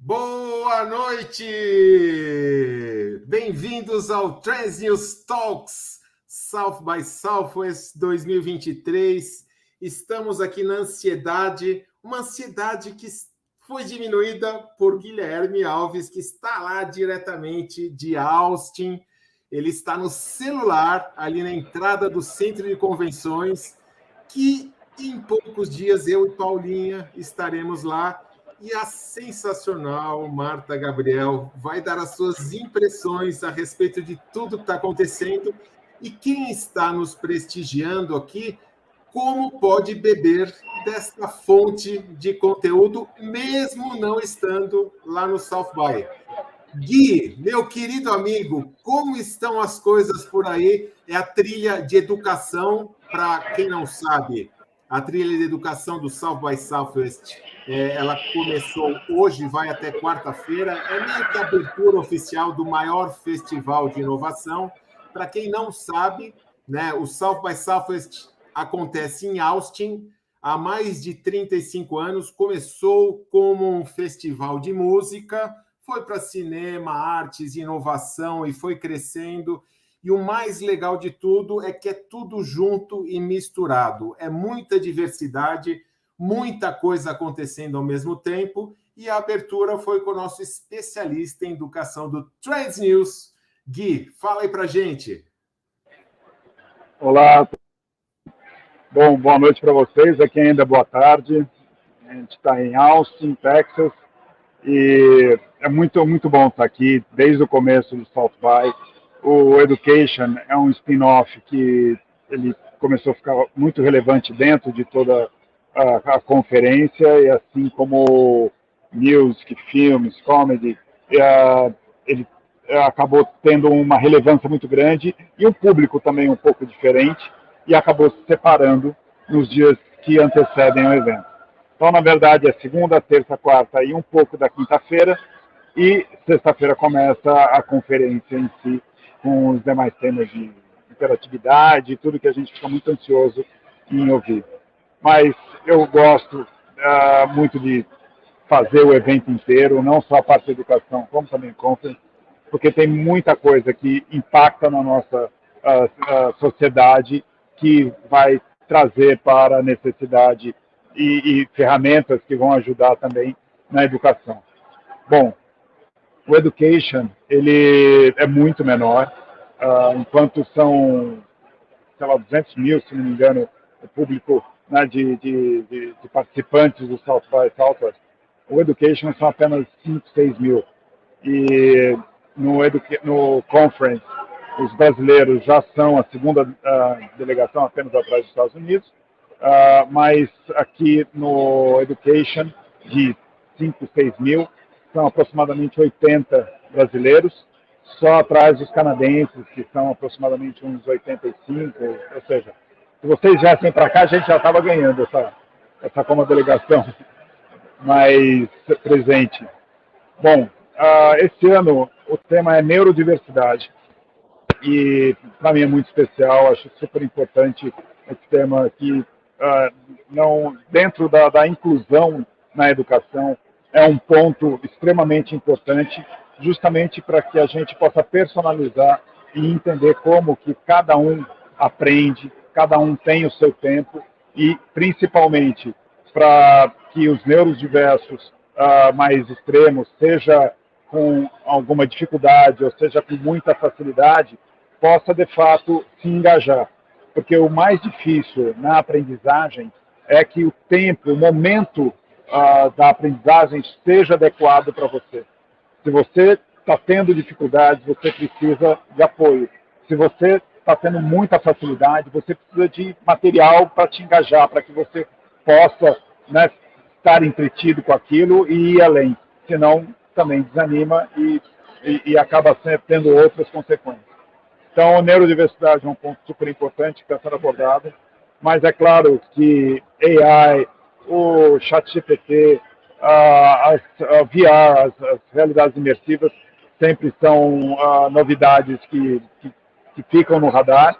Boa noite! Bem-vindos ao Trans News Talks South by Southwest 2023. Estamos aqui na ansiedade, uma ansiedade que foi diminuída por Guilherme Alves, que está lá diretamente de Austin. Ele está no celular, ali na entrada do Centro de Convenções, que em poucos dias eu e Paulinha estaremos lá. E a sensacional Marta Gabriel vai dar as suas impressões a respeito de tudo que está acontecendo e quem está nos prestigiando aqui, como pode beber desta fonte de conteúdo, mesmo não estando lá no South By. Gui, meu querido amigo, como estão as coisas por aí? É a trilha de educação, para quem não sabe, a trilha de educação do South by Southwest. Ela começou hoje, vai até quarta-feira. É meio que a abertura oficial do maior festival de inovação. Para quem não sabe, né, o South by Southwest acontece em Austin há mais de 35 anos. Começou como um festival de música, foi para cinema, artes, inovação e foi crescendo. E o mais legal de tudo é que é tudo junto e misturado. É muita diversidade, muita coisa acontecendo ao mesmo tempo, e a abertura foi com o nosso especialista em educação do Trans News, Gui. Fala aí pra gente. Olá. Bom, boa noite para vocês. Aqui ainda boa tarde. A gente está em Austin, Texas, e é muito bom estar aqui desde o começo do South By. O Education é um spin-off que ele começou a ficar muito relevante dentro de toda a conferência, e assim como music, filmes, comedy, ele acabou tendo uma relevância muito grande e um público também um pouco diferente, e acabou se separando nos dias que antecedem o evento. Então, na verdade, é segunda, terça, quarta e um pouco da quinta-feira, e sexta-feira começa a conferência em si, com os demais temas de interatividade, tudo que a gente fica muito ansioso em ouvir. Mas eu gosto muito de fazer o evento inteiro, não só a parte da educação, como também conference, porque tem muita coisa que impacta na nossa sociedade, que vai trazer para a necessidade e ferramentas que vão ajudar também na educação. Bom, o Education, ele é muito menor, enquanto são, sei lá, 200 mil, se não me engano, o público, né, de participantes do South by Southwest. O Education são apenas 5, 6 mil. E no Conference, os brasileiros já são a segunda delegação, apenas atrás dos Estados Unidos, mas aqui no Education, de 5, 6 mil, são aproximadamente 80 brasileiros, só atrás dos canadenses, que são aproximadamente uns 85, ou seja, se vocês viessem para cá, a gente já estava ganhando essa como delegação mais presente. Bom, esse ano o tema é neurodiversidade, e para mim é muito especial, acho super importante esse tema aqui, dentro da inclusão na educação, é um ponto extremamente importante, justamente para que a gente possa personalizar e entender como que cada um aprende, cada um tem o seu tempo, e principalmente para que os neurodiversos mais extremos, seja com alguma dificuldade ou seja com muita facilidade, possa de fato se engajar. Porque o mais difícil na aprendizagem é que o tempo, o momento da aprendizagem seja adequado para você. Se você está tendo dificuldades, você precisa de apoio. Se você está tendo muita facilidade, você precisa de material para te engajar, para que você possa, né, estar entretido com aquilo e ir além. Senão, também desanima e acaba tendo outras consequências. Então, a neurodiversidade é um ponto super importante que está sendo abordado, mas é claro que AI, o ChatGPT, a VR, as realidades imersivas, sempre são novidades que ficam no radar,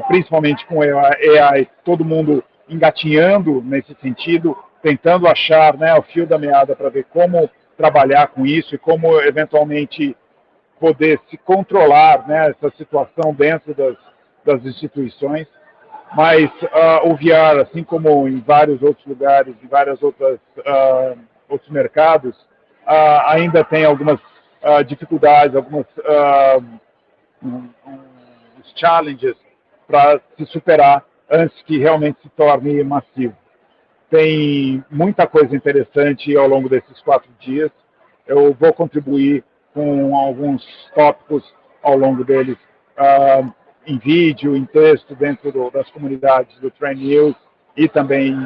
principalmente com AI, todo mundo engatinhando nesse sentido, tentando achar, né, o fio da meada para ver como trabalhar com isso e como, eventualmente, poder se controlar, né, essa situação dentro das instituições. Mas o VR, assim como em vários outros lugares, em várias outros mercados, ainda tem algumas dificuldades, algumas challenges para se superar antes que realmente se torne massivo. Tem muita coisa interessante ao longo desses 4 dias. Eu vou contribuir com alguns tópicos ao longo deles, em vídeo, em texto, dentro das comunidades do Trend News e também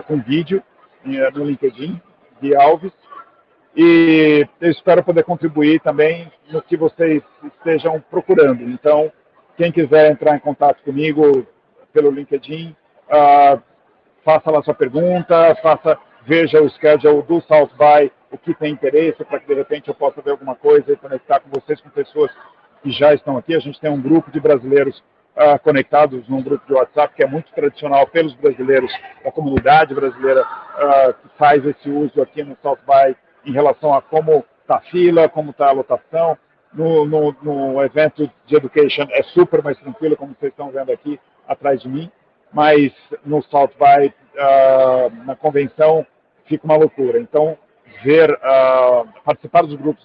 com vídeo no LinkedIn, de Alves. E eu espero poder contribuir também no que vocês estejam procurando. Então, quem quiser entrar em contato comigo pelo LinkedIn, faça lá sua pergunta, veja o schedule do South by, o que tem interesse, para que de repente eu possa ver alguma coisa e conectar com vocês, com pessoas que já estão aqui. A gente tem um grupo de brasileiros conectados num grupo de WhatsApp que é muito tradicional pelos brasileiros, da comunidade brasileira que faz esse uso aqui no South by em relação a como está a fila, como está a lotação. No evento de education é super mais tranquilo, como vocês estão vendo aqui atrás de mim, mas no South by, na convenção, fica uma loucura. Então, participar dos grupos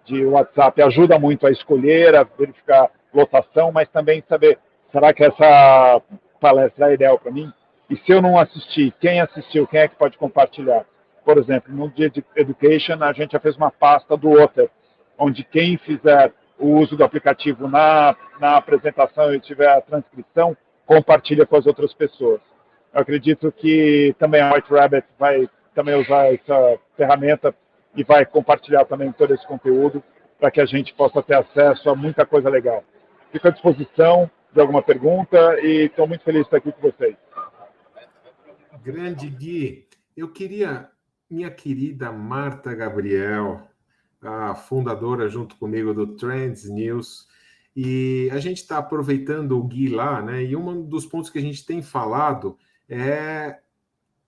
de WhatsApp ajuda muito a escolher, a verificar lotação, mas também saber, será que essa palestra é ideal para mim? E se eu não assistir, quem assistiu, quem é que pode compartilhar? Por exemplo, no dia de Education, a gente já fez uma pasta do Otter, onde quem fizer o uso do aplicativo na apresentação e tiver a transcrição, compartilha com as outras pessoas. Eu acredito que também a White Rabbit vai também usar essa ferramenta e vai compartilhar também todo esse conteúdo para que a gente possa ter acesso a muita coisa legal. Fico à disposição de alguma pergunta e estou muito feliz de estar aqui com vocês. Grande Gui, eu queria, minha querida Marta Gabriel, a fundadora junto comigo do Trends News, e a gente está aproveitando o Gui lá, né? E um dos pontos que a gente tem falado é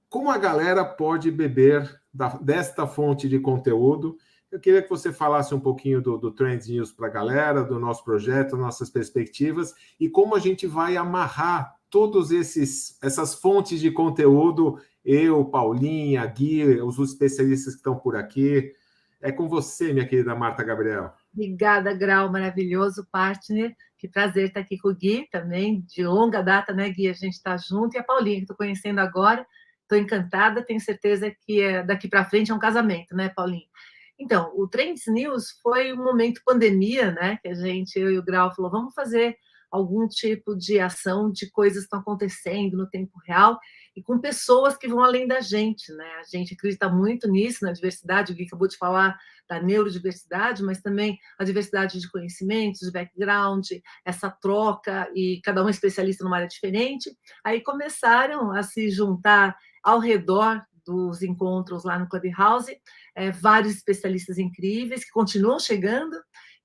como a galera pode beber desta fonte de conteúdo. Eu queria que você falasse um pouquinho do Trends News para a galera, do nosso projeto, nossas perspectivas, e como a gente vai amarrar todas essas fontes de conteúdo, eu, Paulinha, Gui, os especialistas que estão por aqui. É com você, minha querida Marta Gabriel. Obrigada, Grau, maravilhoso partner. Que prazer estar aqui com o Gui também, de longa data, né, Gui? A gente está junto. E a Paulinha, que estou conhecendo agora, estou encantada, tenho certeza que daqui para frente é um casamento, né, Paulinha? Então, o Trends News foi um momento pandemia, né, que eu e o Grau falou, vamos fazer algum tipo de ação de coisas que estão acontecendo no tempo real e com pessoas que vão além da gente, né? A gente acredita muito nisso, na diversidade, o Gui acabou de falar da neurodiversidade, mas também a diversidade de conhecimentos, de background, essa troca, e cada um é especialista numa área diferente. Aí começaram a se juntar ao redor dos encontros lá no Clubhouse, vários especialistas incríveis que continuam chegando,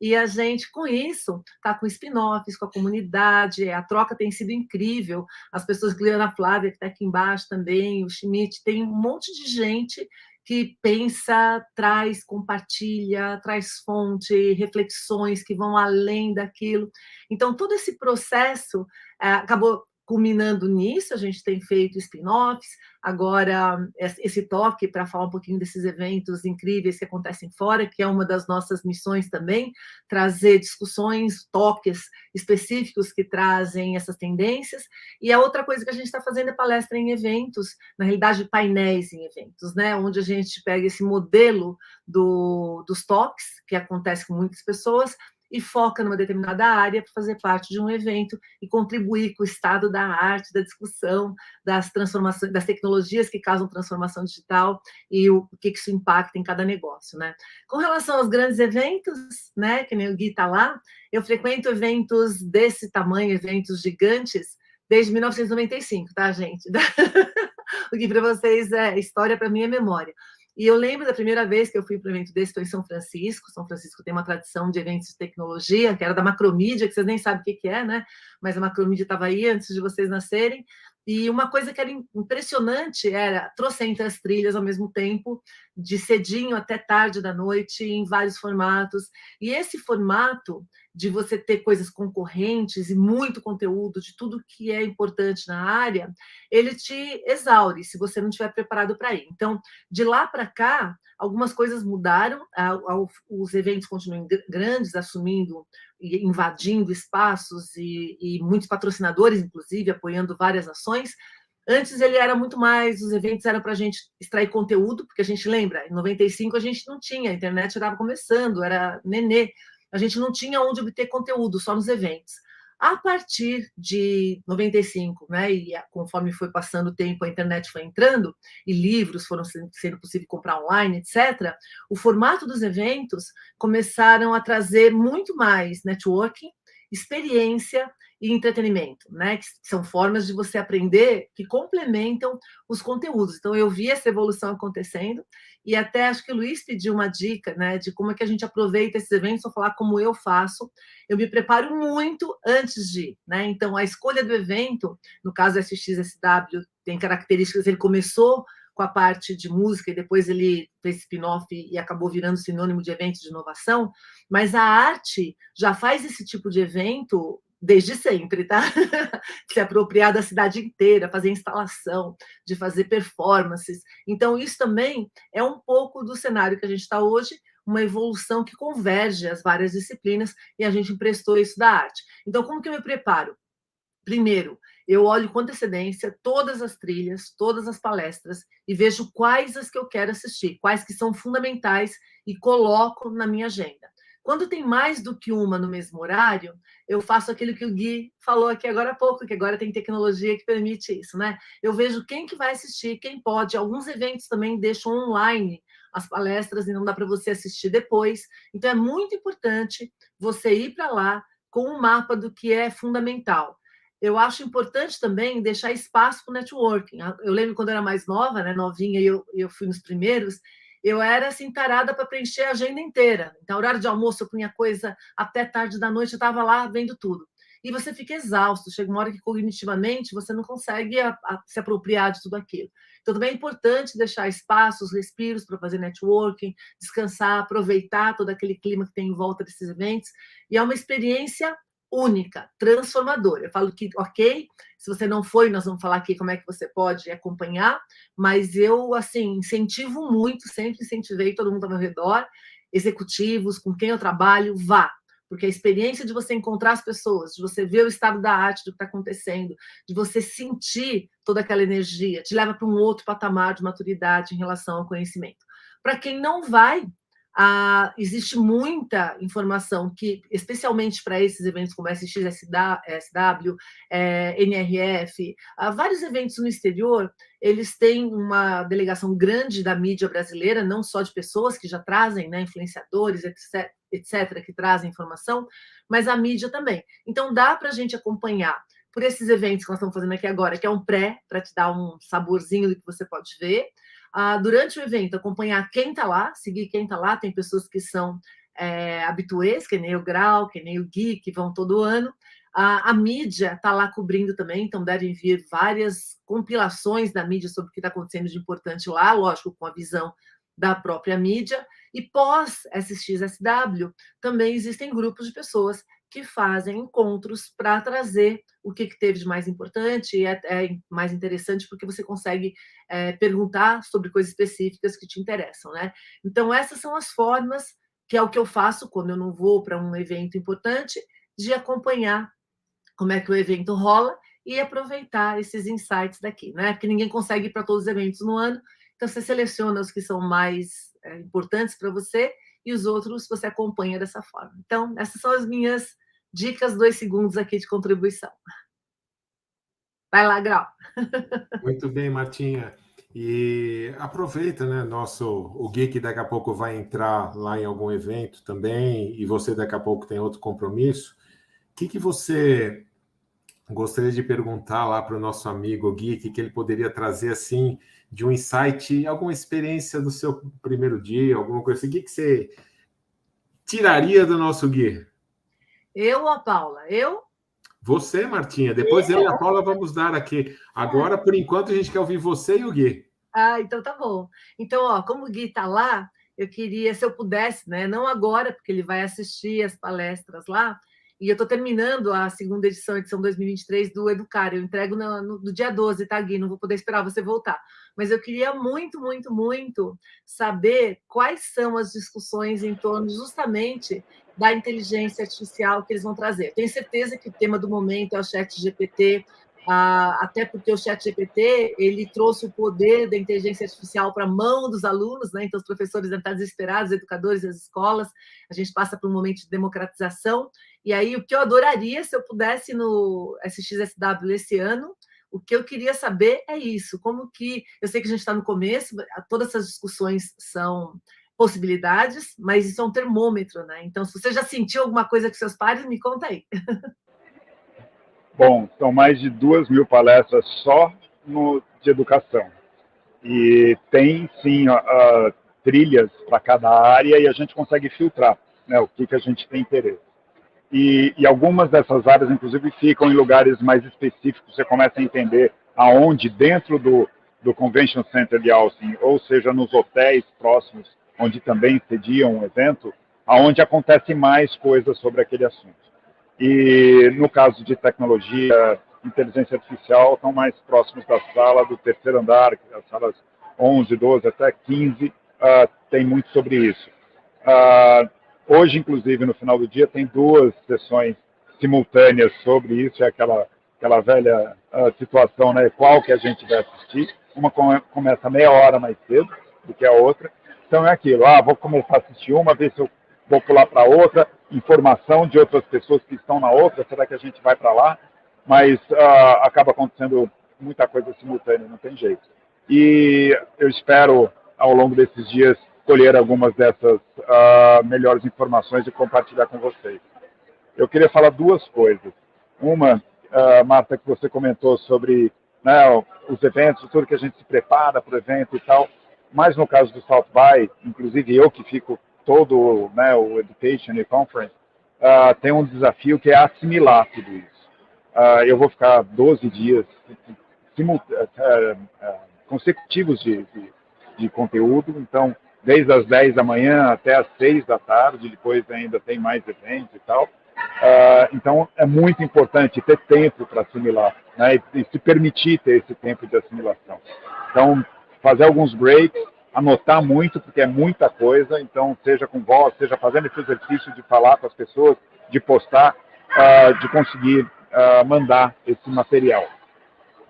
e a gente, com isso, está com spin-offs, com a comunidade, a troca tem sido incrível, as pessoas, Gliana Flávia, que está aqui embaixo também, o Schmidt, tem um monte de gente que pensa, traz, compartilha, traz fonte, reflexões que vão além daquilo. Então, todo esse processo acabou culminando nisso, a gente tem feito spin-offs, agora esse toque para falar um pouquinho desses eventos incríveis que acontecem fora, que é uma das nossas missões também, trazer discussões, toques específicos que trazem essas tendências, e a outra coisa que a gente está fazendo é palestra em eventos, na realidade painéis em eventos, né, onde a gente pega esse modelo dos toques, que acontece com muitas pessoas, e foca numa determinada área para fazer parte de um evento e contribuir com o estado da arte, da discussão, das transformações, das tecnologias que causam transformação digital e o que isso impacta em cada negócio, né? Com relação aos grandes eventos, né, que nem o Gui está lá, eu frequento eventos desse tamanho, eventos gigantes, desde 1995, tá, gente? O que para vocês é história, para mim é memória. E eu lembro da primeira vez que eu fui para um evento desse, foi em São Francisco. São Francisco tem uma tradição de eventos de tecnologia, que era da Macromedia, que vocês nem sabem o que é, né? mas a macromídia estava aí antes de vocês nascerem. E uma coisa que era impressionante era trocentas trilhas ao mesmo tempo, de cedinho até tarde da noite, em vários formatos. E esse formato de você ter coisas concorrentes e muito conteúdo de tudo que é importante na área, ele te exaure se você não estiver preparado para ir. Então, de lá para cá, algumas coisas mudaram, os eventos continuam grandes, assumindo e invadindo espaços e muitos patrocinadores, inclusive, apoiando várias ações. Antes ele era muito mais, os eventos eram para a gente extrair conteúdo, porque a gente lembra, em 95 a gente não tinha, a internet estava começando, era nenê, a gente não tinha onde obter conteúdo, só nos eventos. A partir de 95, né, e conforme foi passando o tempo, a internet foi entrando, e livros foram sendo possível comprar online, etc., o formato dos eventos começaram a trazer muito mais networking, experiência e entretenimento, né? Que são formas de você aprender que complementam os conteúdos. Então, eu vi essa evolução acontecendo e até acho que o Luiz pediu uma dica, né, de como é que a gente aproveita esses eventos. Vou falar como eu faço. Eu me preparo muito antes de ir, né? Então, a escolha do evento, no caso do SXSW, tem características, ele começou com a parte de música e depois ele fez spin-off e acabou virando sinônimo de evento de inovação, mas a arte já faz esse tipo de evento desde sempre, tá? Se apropriar da cidade inteira, fazer instalação, de fazer performances. Então, isso também é um pouco do cenário que a gente está hoje, uma evolução que converge as várias disciplinas, e a gente emprestou isso da arte. Então, como que eu me preparo? Primeiro, eu olho com antecedência todas as trilhas, todas as palestras, e vejo quais as que eu quero assistir, quais que são fundamentais, e coloco na minha agenda. Quando tem mais do que uma no mesmo horário, eu faço aquilo que o Gui falou aqui agora há pouco, que agora tem tecnologia que permite isso, né? Eu vejo quem que vai assistir, quem pode. Alguns eventos também deixam online as palestras e não dá para você assistir depois. Então, é muito importante você ir para lá com um mapa do que é fundamental. Eu acho importante também deixar espaço para o networking. Eu lembro quando eu era mais nova, né, novinha, e eu fui nos primeiros, eu era assim, tarada para preencher a agenda inteira. Então, horário de almoço, eu punha coisa até tarde da noite, eu estava lá vendo tudo. E você fica exausto, chega uma hora que cognitivamente você não consegue se apropriar de tudo aquilo. Então, também é importante deixar espaços, respiros para fazer networking, descansar, aproveitar todo aquele clima que tem em volta desses eventos. E é uma experiência única, transformadora. Eu falo que, ok, se você não foi, nós vamos falar aqui como é que você pode acompanhar, mas eu, assim, incentivo muito, sempre incentivei todo mundo ao meu redor, executivos, com quem eu trabalho, vá. Porque a experiência de você encontrar as pessoas, de você ver o estado da arte, do que está acontecendo, de você sentir toda aquela energia, te leva para um outro patamar de maturidade em relação ao conhecimento. Para quem não vai, existe muita informação que, especialmente para esses eventos como SXSW, NRF, vários eventos no exterior, eles têm uma delegação grande da mídia brasileira, não só de pessoas que já trazem, né, influenciadores, etc., que trazem informação, mas a mídia também. Então, dá para a gente acompanhar por esses eventos que nós estamos fazendo aqui agora, que é um pré, para te dar um saborzinho do que você pode ver. Durante o evento, acompanhar quem está lá, seguir quem está lá. Tem pessoas que são habituês, que nem o Grau, que nem o Gui, que vão todo ano. A mídia está lá cobrindo também, então devem vir várias compilações da mídia sobre o que está acontecendo de importante lá, lógico, com a visão da própria mídia. E pós-SXSW, também existem grupos de pessoas que fazem encontros para trazer o que teve de mais importante, e é mais interessante porque você consegue perguntar sobre coisas específicas que te interessam, né? Então, essas são as formas, que é o que eu faço quando eu não vou para um evento importante, de acompanhar como é que o evento rola e aproveitar esses insights daqui, né? Porque ninguém consegue ir para todos os eventos no ano, então você seleciona os que são mais importantes para você e os outros você acompanha dessa forma. Então, essas são as minhas dicas, 2 segundos aqui de contribuição. Vai lá, Grau. Muito bem, Martinha. E aproveita, né, o Gui, que daqui a pouco vai entrar lá em algum evento também, e você daqui a pouco tem outro compromisso. O que você gostaria de perguntar lá para o nosso amigo Gui, que ele poderia trazer, assim, de um insight, alguma experiência do seu primeiro dia, alguma coisa assim? O que você tiraria do nosso Gui? Eu ou a Paula? Eu? Você, Martinha. Depois eu e a Paula vamos dar aqui. Agora, por enquanto, a gente quer ouvir você e o Gui. Então tá bom. Então, como o Gui está lá, eu queria, se eu pudesse, né? Não agora, porque ele vai assistir as palestras lá, e eu estou terminando a segunda edição 2023 do Educar. Eu entrego no dia 12, tá, Gui? Não vou poder esperar você voltar. Mas eu queria muito, muito, muito saber quais são as discussões em torno justamente da inteligência artificial que eles vão trazer. Tenho certeza que o tema do momento é o ChatGPT, até porque o ChatGPT ele trouxe o poder da inteligência artificial para a mão dos alunos, né? Então os professores devem estar desesperados, os educadores, as escolas, a gente passa por um momento de democratização, e aí o que eu adoraria se eu pudesse no SXSW esse ano, o que eu queria saber é isso, como que, eu sei que a gente está no começo, todas essas discussões são possibilidades, mas isso é um termômetro, né? Então, se você já sentiu alguma coisa com seus pares, me conta aí. Bom, são mais de 2.000 palestras só de educação. E tem, sim, trilhas para cada área e a gente consegue filtrar, né, o que a gente tem interesse. E algumas dessas áreas, inclusive, ficam em lugares mais específicos. Você começa a entender aonde, dentro do Convention Center de Austin, ou seja, nos hotéis próximos, onde também sediam um evento, aonde acontece mais coisas sobre aquele assunto. E no caso de tecnologia, inteligência artificial, estão mais próximos da sala do terceiro andar, as salas 11, 12, até 15, tem muito sobre isso. Hoje, inclusive, no final do dia, tem 2 sessões simultâneas sobre isso, é aquela velha situação, né? Qual que a gente vai assistir. Uma começa meia hora mais cedo do que a outra. Então é aquilo, vou começar a assistir uma, ver se eu vou pular para outra, informação de outras pessoas que estão na outra, será que a gente vai para lá? Mas acaba acontecendo muita coisa simultânea, não tem jeito. E eu espero, ao longo desses dias, colher algumas dessas melhores informações e compartilhar com vocês. Eu queria falar 2 coisas. Uma, Marta, que você comentou sobre, né, os eventos, tudo que a gente se prepara para o evento e tal, mas no caso do South by, inclusive eu que fico todo, né, o Education e Conference, tem um desafio que é assimilar tudo isso. Eu vou ficar 12 dias consecutivos de conteúdo, então, desde as 10 da manhã até as 6 da tarde, depois ainda tem mais eventos e tal. Então, é muito importante ter tempo para assimilar, né, e se permitir ter esse tempo de assimilação. Então, fazer alguns breaks, anotar muito, porque é muita coisa, então, seja com voz, seja fazendo esse exercício de falar com as pessoas, de postar, de conseguir mandar esse material.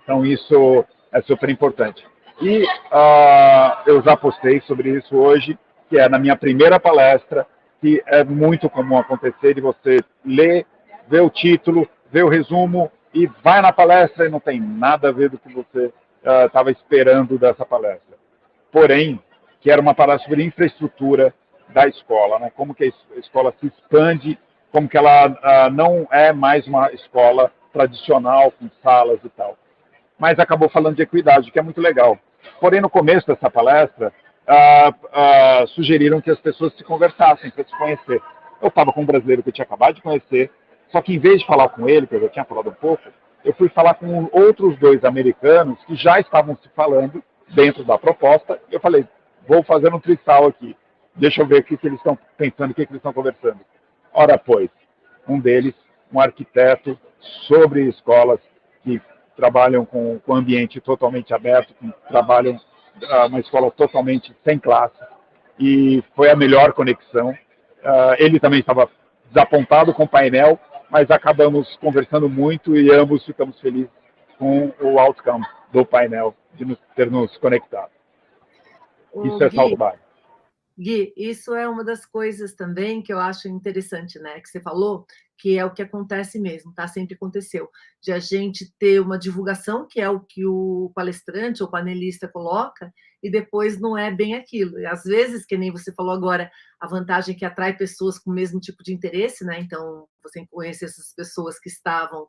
Então, isso é super importante. E eu já postei sobre isso hoje, que é na minha primeira palestra, que é muito comum acontecer de você ler, ver o título, ver o resumo e vai na palestra e não tem nada a ver do que você estava esperando dessa palestra. Porém, que era uma palestra sobre infraestrutura da escola, né? Como que a escola se expande, como que ela não é mais uma escola tradicional, com salas e tal. Mas acabou falando de equidade, que é muito legal. Porém, no começo dessa palestra, sugeriram que as pessoas se conversassem para se conhecer. Eu estava com um brasileiro que eu tinha acabado de conhecer, só que em vez de falar com ele, que eu já tinha falado um pouco, eu fui falar com outros 2 americanos que já estavam se falando dentro da proposta. Eu falei, vou fazer um trisal aqui, deixa eu ver o que eles estão pensando, o que eles estão conversando. Ora, pois, um deles, um arquiteto sobre escolas que trabalham com ambiente totalmente aberto, que trabalham uma escola totalmente sem classe, e foi a melhor conexão. Ele também estava desapontado com o painel, mas acabamos conversando muito e ambos ficamos felizes com o outcome do painel, de ter nos conectado. Isso é South by. Gui, isso é uma das coisas também que eu acho interessante, né? Que você falou, que é o que acontece mesmo, tá? Sempre aconteceu, de a gente ter uma divulgação, que é o que o palestrante ou panelista coloca, e depois não é bem aquilo. E às vezes, que nem você falou agora, a vantagem é que atrai pessoas com o mesmo tipo de interesse, né? Então, você conhece essas pessoas que estavam,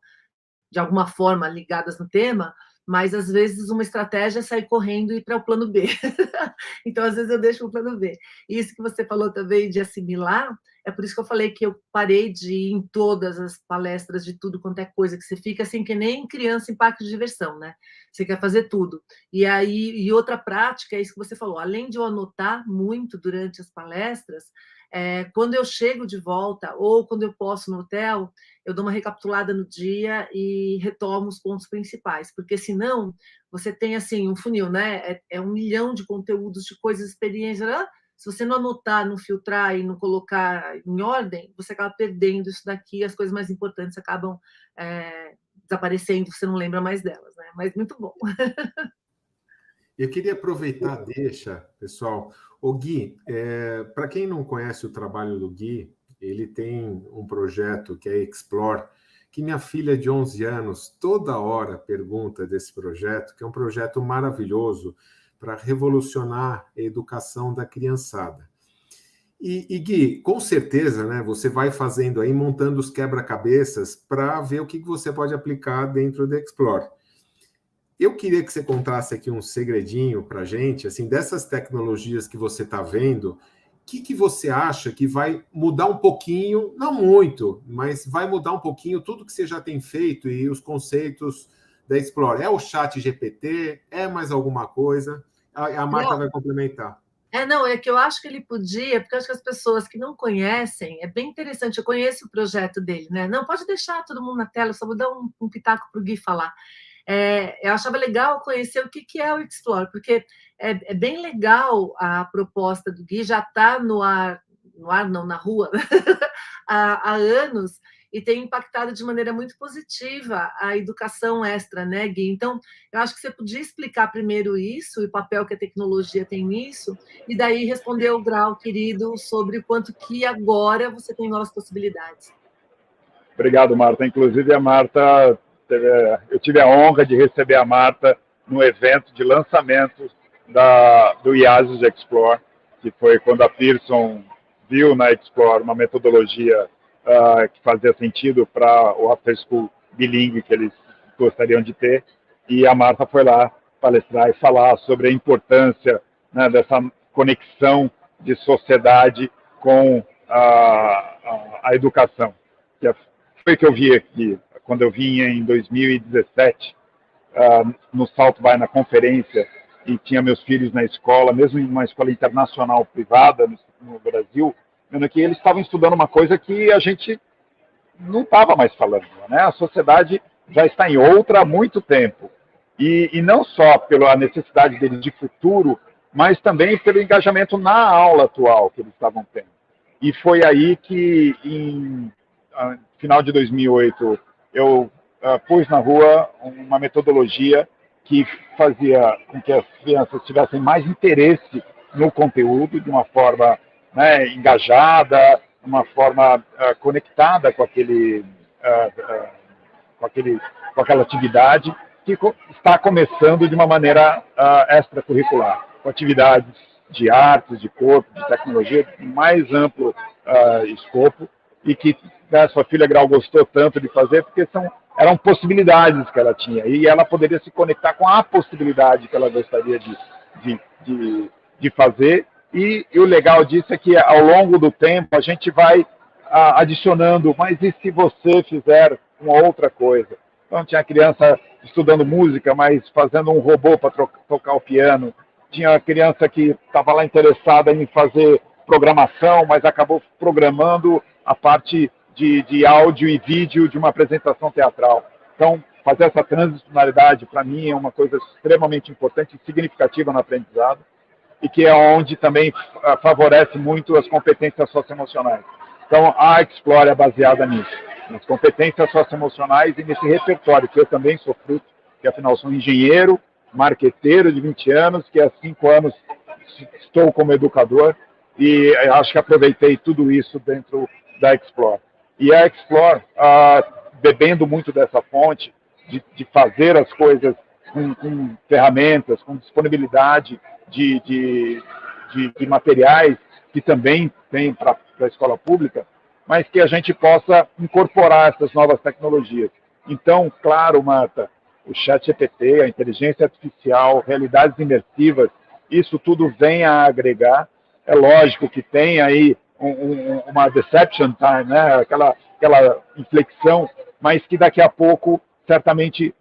de alguma forma, ligadas no tema, mas às vezes uma estratégia é sair correndo e ir para o plano B. Então, às vezes eu deixo o plano B. Isso que você falou também de assimilar, É por isso que eu falei que eu parei de ir em todas as palestras de tudo quanto é coisa, que você fica assim que nem criança em parque de diversão, né? Você quer fazer tudo. E aí, e outra prática, é isso que você falou, além de eu anotar muito durante as palestras, quando eu chego de volta ou quando eu posso no hotel, eu dou uma recapitulada no dia e retomo os pontos principais, porque senão você tem assim um funil, né? É 1 milhão de conteúdos, de coisas, experiências. Se você não anotar, não filtrar e não colocar em ordem, você acaba perdendo isso daqui, as coisas mais importantes acabam desaparecendo, você não lembra mais delas, né? Mas muito bom. Eu queria aproveitar, deixa, pessoal. O Gui, para quem não conhece o trabalho do Gui, ele tem um projeto que é Explore, que minha filha de 11 anos toda hora pergunta desse projeto, que é um projeto maravilhoso para revolucionar a educação da criançada. E Gui, com certeza, né, você vai fazendo aí, montando os quebra-cabeças para ver o que você pode aplicar dentro do Explore. Eu queria que você contasse aqui um segredinho para a gente, assim, dessas tecnologias que você está vendo, o que você acha que vai mudar um pouquinho, não muito, mas vai mudar um pouquinho tudo que você já tem feito e os conceitos da Explore? É o chat GPT? É mais alguma coisa? A Marta vai complementar. Não, é que eu acho que ele podia, porque eu acho que as pessoas que não conhecem, é bem interessante, eu conheço o projeto dele, né? Não, pode deixar todo mundo na tela, só vou dar um pitaco para o Gui falar. Eu achava legal conhecer o que é o Explore, porque é bem legal a proposta do Gui, já está no ar não, na rua, há anos, e tem impactado de maneira muito positiva a educação extra, né, Gui? Então, eu acho que você podia explicar primeiro isso, e o papel que a tecnologia tem nisso, e daí responder o Grau, querido, sobre o quanto que agora você tem novas possibilidades. Obrigado, Marta. Inclusive, a Marta, eu tive a honra de receber a Marta no evento de lançamento do IASIS Explore, que foi quando a Pearson viu na Explore uma metodologia que fazia sentido para o after school bilíngue que eles gostariam de ter, e a Marta foi lá palestrar e falar sobre a importância, né, dessa conexão de sociedade com a educação. Foi que eu vi aqui, quando eu vim em 2017, no South by, na conferência, e tinha meus filhos na escola, mesmo em uma escola internacional privada no Brasil, vendo que eles estavam estudando uma coisa que a gente não estava mais falando, né? A sociedade já está em outra há muito tempo. E não só pela necessidade deles de futuro, mas também pelo engajamento na aula atual que eles estavam tendo. E foi aí que, em final de 2008, eu pus na rua uma metodologia que fazia com que as crianças tivessem mais interesse no conteúdo, de uma forma, né, engajada, uma forma conectada com aquela atividade, que está começando de uma maneira extracurricular, com atividades de artes, de corpo, de tecnologia, de mais amplo escopo, e que a sua filha Grau gostou tanto de fazer, porque eram possibilidades que ela tinha, e ela poderia se conectar com a possibilidade que ela gostaria de fazer. E o legal disso é que, ao longo do tempo, a gente vai adicionando, mas e se você fizer uma outra coisa? Então, tinha criança estudando música, mas fazendo um robô para tocar o piano. Tinha criança que estava lá interessada em fazer programação, mas acabou programando a parte de áudio e vídeo de uma apresentação teatral. Então, fazer essa transicionalidade, para mim, é uma coisa extremamente importante e significativa no aprendizado, e que é onde também favorece muito as competências socioemocionais. Então, a Explore é baseada nisso, nas competências socioemocionais e nesse repertório, que eu também sou fruto, que afinal sou engenheiro, marqueteiro de 20 anos, que há 5 anos estou como educador, e acho que aproveitei tudo isso dentro da Explore. E a Explore, bebendo muito dessa fonte, de fazer as coisas com ferramentas, com disponibilidade de materiais que também tem para a escola pública, mas que a gente possa incorporar essas novas tecnologias. Então, claro, Marta, o ChatGPT, a inteligência artificial, realidades imersivas, isso tudo vem a agregar. É lógico que tem aí uma deception time, né? aquela inflexão, mas que daqui a pouco certamente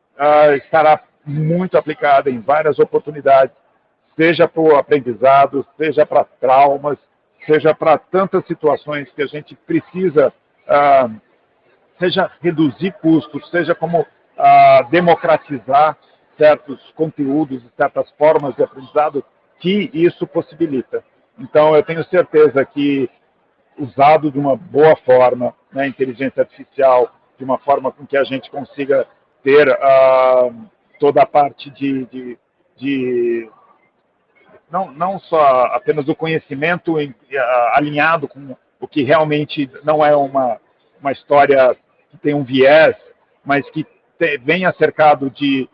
estará muito aplicada em várias oportunidades, seja para o aprendizado, seja para traumas, seja para tantas situações que a gente precisa, seja reduzir custos, seja como democratizar certos conteúdos e certas formas de aprendizado que isso possibilita. Então, eu tenho certeza que, usado de uma boa forma, né, inteligência artificial, de uma forma com que a gente consiga ter toda a parte de não só apenas o conhecimento alinhado com o que realmente não é uma história que tem um viés, mas que venha cercado de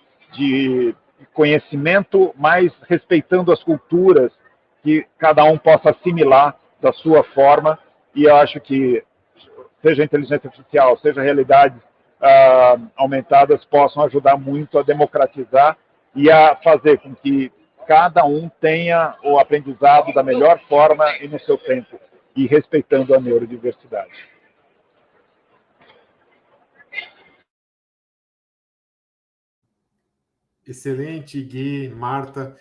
conhecimento, mas respeitando as culturas, que cada um possa assimilar da sua forma. E eu acho que, seja inteligência artificial, seja realidades aumentadas, possam ajudar muito a democratizar e a fazer com que cada um tenha o aprendizado da melhor forma e no seu tempo, e respeitando a neurodiversidade. Excelente, Gui, Marta.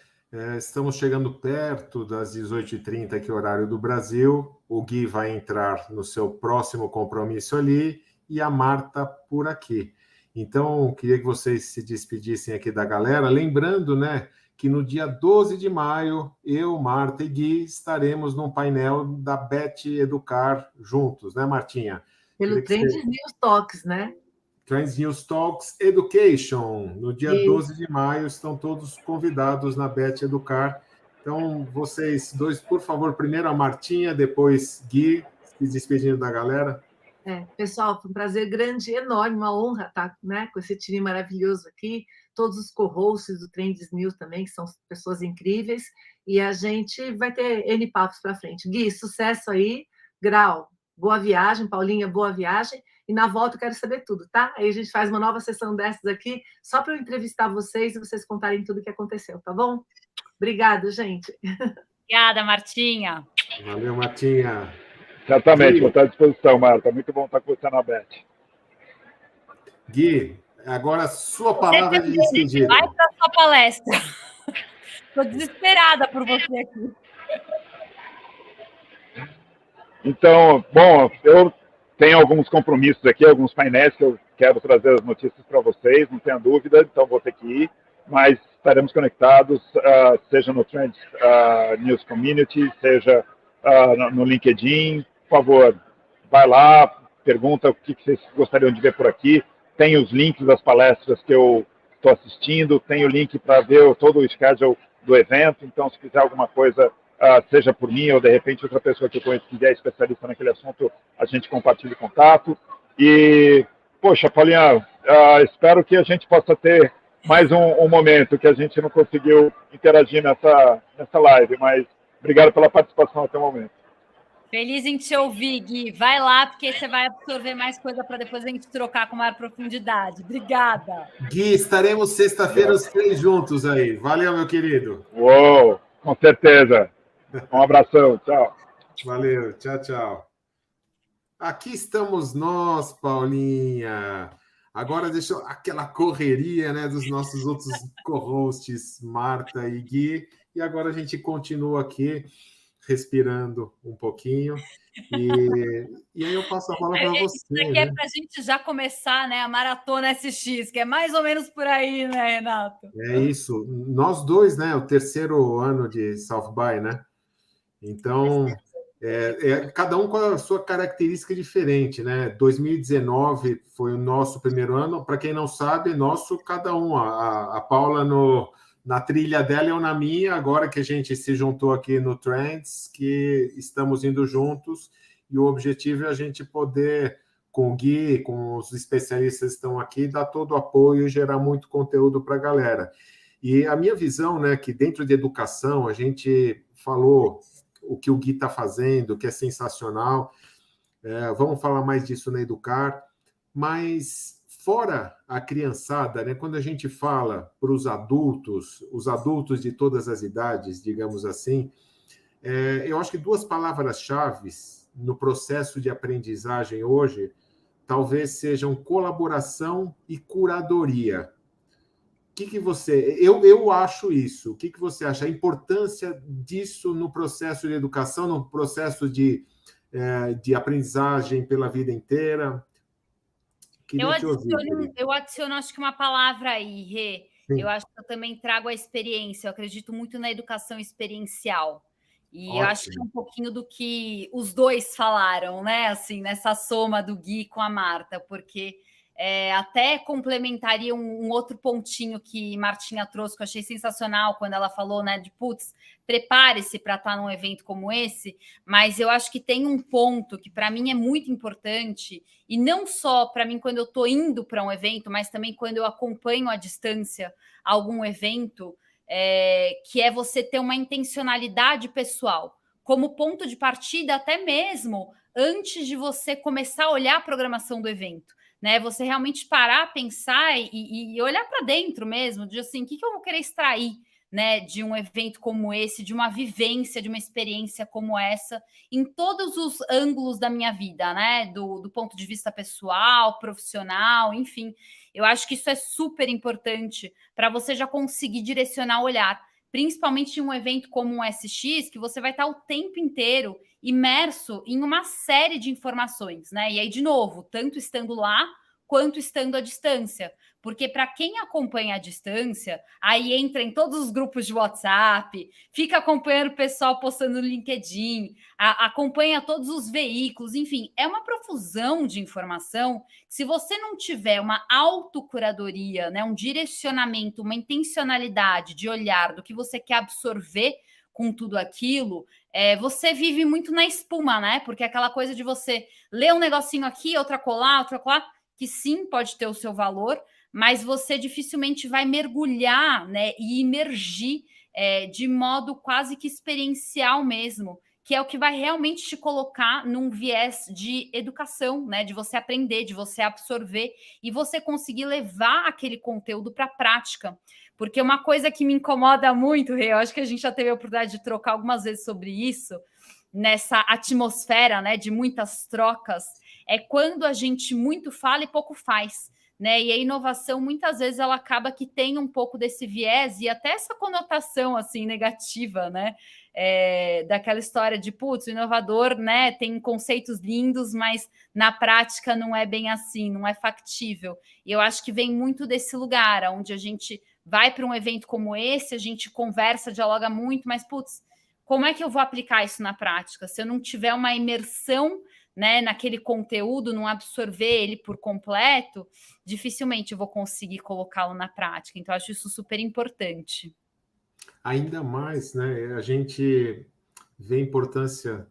Estamos chegando perto das 18h30, que é o horário do Brasil. O Gui vai entrar no seu próximo compromisso ali e a Marta por aqui. Então, queria que vocês se despedissem aqui da galera, lembrando, né, que no dia 12 de maio, eu, Marta e Gui estaremos num painel da Beth Educar juntos, né, Martinha? Pelo Trends News Talks, né? Trends News Talks Education. No dia 12 de maio, estão todos convidados na Beth Educar. Então, vocês dois, por favor, primeiro a Martinha, depois Gui, se despedindo da galera. Pessoal, foi um prazer grande, enorme, uma honra estar, né, com esse time maravilhoso aqui, todos os co-hosts do Trends News também, que são pessoas incríveis, e a gente vai ter N papos para frente. Gui, sucesso aí, Grau, boa viagem, Paulinha, boa viagem, e na volta eu quero saber tudo, tá? Aí a gente faz uma nova sessão dessas aqui, só para eu entrevistar vocês e vocês contarem tudo o que aconteceu, tá bom? Obrigada, gente. Obrigada, Martinha. Valeu, Martinha. Certamente, vou estar à disposição, Marta. Muito bom estar com você na Beth. Gui, agora a sua palavra de despedida. Vai para a sua palestra. Estou desesperada por você aqui. Então, bom, eu tenho alguns compromissos aqui, alguns painéis que eu quero trazer as notícias para vocês, não tenha dúvida, então vou ter que ir, mas estaremos conectados, seja no Trends News Community, seja no LinkedIn. Por favor, vai lá, pergunta o que vocês gostariam de ver por aqui. Tem os links das palestras que eu estou assistindo, tem o link para ver todo o schedule do evento, então se quiser alguma coisa, seja por mim ou de repente outra pessoa que eu conheço que é especialista naquele assunto, a gente compartilha o contato. E, poxa, Paulinha, espero que a gente possa ter mais um momento que a gente não conseguiu interagir nessa live, mas obrigado pela participação até o momento. Feliz em te ouvir, Gui. Vai lá, porque você vai absorver mais coisa para depois a gente trocar com maior profundidade. Obrigada. Gui, estaremos sexta-feira os três juntos aí. Valeu, meu querido. Uou, com certeza. Um abração, tchau. Valeu, tchau, tchau. Aqui estamos nós, Paulinha. Agora deixa aquela correria, né, dos nossos outros co-hosts, Marta e Gui. E agora a gente continua aqui, respirando um pouquinho. E aí eu passo a bola para você. Isso aqui é para a gente já começar, né, a Maratona SX, que é mais ou menos por aí, né, Renato? É isso. Nós dois, né, o terceiro ano de South by, né? Então, cada um com a sua característica diferente, né? 2019 foi o nosso primeiro ano. Para quem não sabe, nosso cada um. A Paula na trilha dela e eu na minha, agora que a gente se juntou aqui no Trends, que estamos indo juntos, e o objetivo é a gente poder, com o Gui, com os especialistas que estão aqui, dar todo o apoio e gerar muito conteúdo para a galera. E a minha visão, né, que dentro de educação, a gente falou o que o Gui está fazendo, que é sensacional, vamos falar mais disso na Educar, mas fora a criançada, né, quando a gente fala para os adultos de todas as idades, digamos assim, eu acho que duas palavras-chave no processo de aprendizagem hoje, talvez sejam colaboração e curadoria. O que você... Eu acho isso. O que você acha? A importância disso no processo de educação, no processo de aprendizagem pela vida inteira? Eu adiciono, acho que uma palavra aí, Rê. Sim. Eu acho que eu também trago a experiência. Eu acredito muito na educação experiencial. E Ótimo. eu acho que é um pouquinho do que os dois falaram, né? Assim, nessa soma do Gui com a Marta, porque até complementaria um outro pontinho que Martinha trouxe, que eu achei sensacional, quando ela falou, né, de putz, prepare-se para estar num evento como esse, mas eu acho que tem um ponto que para mim é muito importante, e não só para mim quando eu estou indo para um evento, mas também quando eu acompanho à distância algum evento, que é você ter uma intencionalidade pessoal, como ponto de partida até mesmo antes de você começar a olhar a programação do evento. Né, você realmente parar, pensar e olhar para dentro mesmo, de assim, o que eu vou querer extrair, né, de um evento como esse, de uma vivência, de uma experiência como essa, em todos os ângulos da minha vida, né, do ponto de vista pessoal, profissional, enfim. Eu acho que isso é super importante para você já conseguir direcionar o olhar, principalmente em um evento como um SX, que você vai estar o tempo inteiro imerso em uma série de informações, né? E aí, de novo, tanto estando lá quanto estando à distância. Porque para quem acompanha à distância, aí entra em todos os grupos de WhatsApp, fica acompanhando o pessoal postando no LinkedIn, acompanha todos os veículos, enfim, é uma profusão de informação. Se você não tiver uma autocuradoria, né, um direcionamento, uma intencionalidade de olhar do que você quer absorver com tudo aquilo, você vive muito na espuma, né? Porque aquela coisa de você ler um negocinho aqui, outra colar, que sim, pode ter o seu valor, mas você dificilmente vai mergulhar, né, e imergir de modo quase que experiencial mesmo, que é o que vai realmente te colocar num viés de educação, né, de você aprender, de você absorver e você conseguir levar aquele conteúdo para a prática. Porque uma coisa que me incomoda muito, Rê, eu acho que a gente já teve a oportunidade de trocar algumas vezes sobre isso, nessa atmosfera, né, de muitas trocas, é quando a gente muito fala e pouco faz, né? E a inovação, muitas vezes, ela acaba que tem um pouco desse viés e até essa conotação, assim, negativa, né? Daquela história de, putz, o inovador, né, tem conceitos lindos, mas na prática não é bem assim, não é factível. E eu acho que vem muito desse lugar, onde a gente vai para um evento como esse, a gente conversa, dialoga muito, mas, putz, como é que eu vou aplicar isso na prática? Se eu não tiver uma imersão, né, naquele conteúdo, não absorver ele por completo, dificilmente eu vou conseguir colocá-lo na prática. Então, acho isso super importante. Ainda mais, né? A gente vê a importância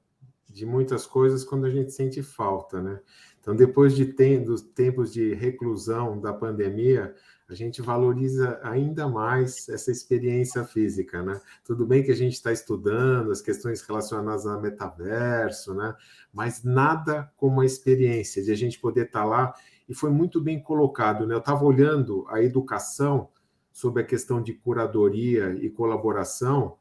de muitas coisas quando a gente sente falta, né? Então, depois dos tempos de reclusão da pandemia, a gente valoriza ainda mais essa experiência física, né? Tudo bem que a gente está estudando as questões relacionadas ao metaverso, né? Mas nada como a experiência de a gente poder estar lá, e foi muito bem colocado, né? Eu estava olhando a educação sobre a questão de curadoria e colaboração,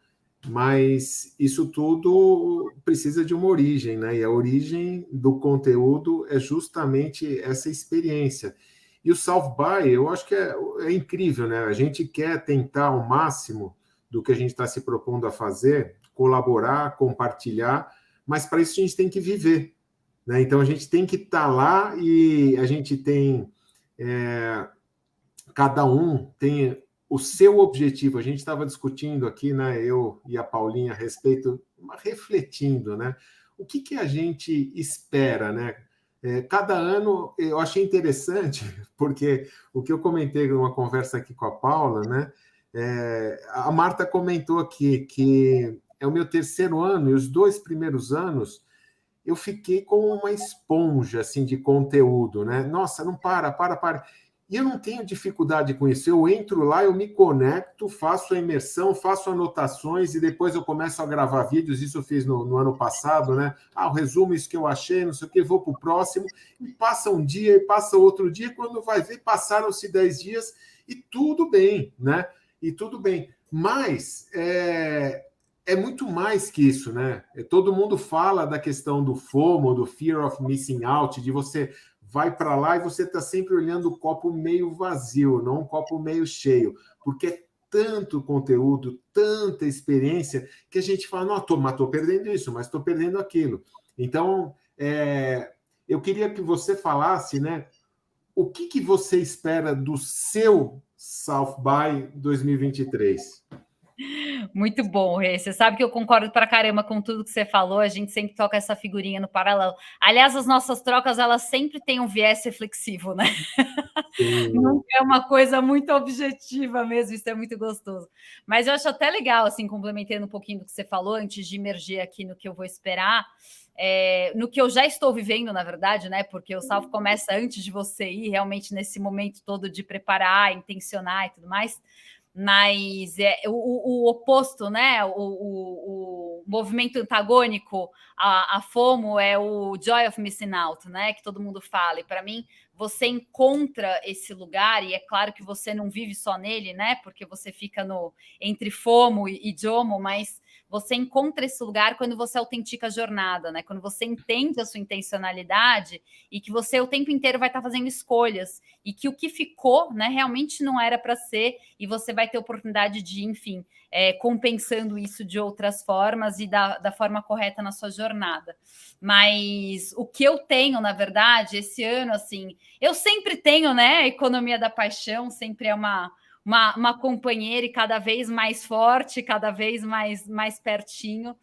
mas isso tudo precisa de uma origem, né? E a origem do conteúdo é justamente essa experiência. E o South by, eu acho que é incrível, né? A gente quer tentar ao máximo do que a gente está se propondo a fazer, colaborar, compartilhar, mas para isso a gente tem que viver, né? Então a gente tem que estar lá e a gente tem... cada um tem o seu objetivo. A gente estava discutindo aqui, né, eu e a Paulinha, a respeito, refletindo, né, o que a gente espera, né? Cada ano, eu achei interessante, porque o que eu comentei numa conversa aqui com a Paula, né, a Marta comentou aqui que é o meu 3º ano, e os 2 primeiros anos eu fiquei como uma esponja assim, de conteúdo, né? Nossa, não para. E eu não tenho dificuldade com isso. Eu entro lá, eu me conecto, faço a imersão, faço anotações e depois eu começo a gravar vídeos. Isso eu fiz no ano passado, né? O resumo, isso que eu achei, não sei o que, vou para o próximo. E passa um dia, e passa outro dia. Quando vai ver, passaram-se 10 dias e tudo bem, né? E tudo bem. Mas é muito mais que isso, né? Todo mundo fala da questão do FOMO, do Fear of Missing Out, de você vai para lá e você está sempre olhando o copo meio vazio, não o copo meio cheio, porque é tanto conteúdo, tanta experiência, que a gente fala, não, estou perdendo isso, mas estou perdendo aquilo. Então, eu queria que você falasse, né, o que você espera do seu South by 2023? Muito bom, Rê. Você sabe que eu concordo pra caramba com tudo que você falou. A gente sempre toca essa figurinha no paralelo. Aliás, as nossas trocas, elas sempre têm um viés reflexivo, né? Nunca é uma coisa muito objetiva mesmo. Isso é muito gostoso. Mas eu acho até legal, assim, complementando um pouquinho do que você falou, antes de emergir aqui no que eu vou esperar, no que eu já estou vivendo, na verdade, né? Porque o South começa antes de você ir, realmente nesse momento todo de preparar, intencionar e tudo mais. Mas o oposto, né? O movimento antagônico a FOMO é o Joy of Missing Out, né? Que todo mundo fala. E para mim, você encontra esse lugar, e é claro que você não vive só nele, né? Porque você fica entre FOMO e JOMO, mas você encontra esse lugar quando você autentica a jornada, né? Quando você entende a sua intencionalidade e que você o tempo inteiro vai estar fazendo escolhas e que o que ficou, né, realmente não era para ser, e você vai ter oportunidade de, enfim, compensando isso de outras formas e da forma correta na sua jornada. Mas o que eu tenho, na verdade, esse ano, assim, eu sempre tenho, né, a economia da paixão, sempre é uma companheira e cada vez mais forte, cada vez mais pertinho.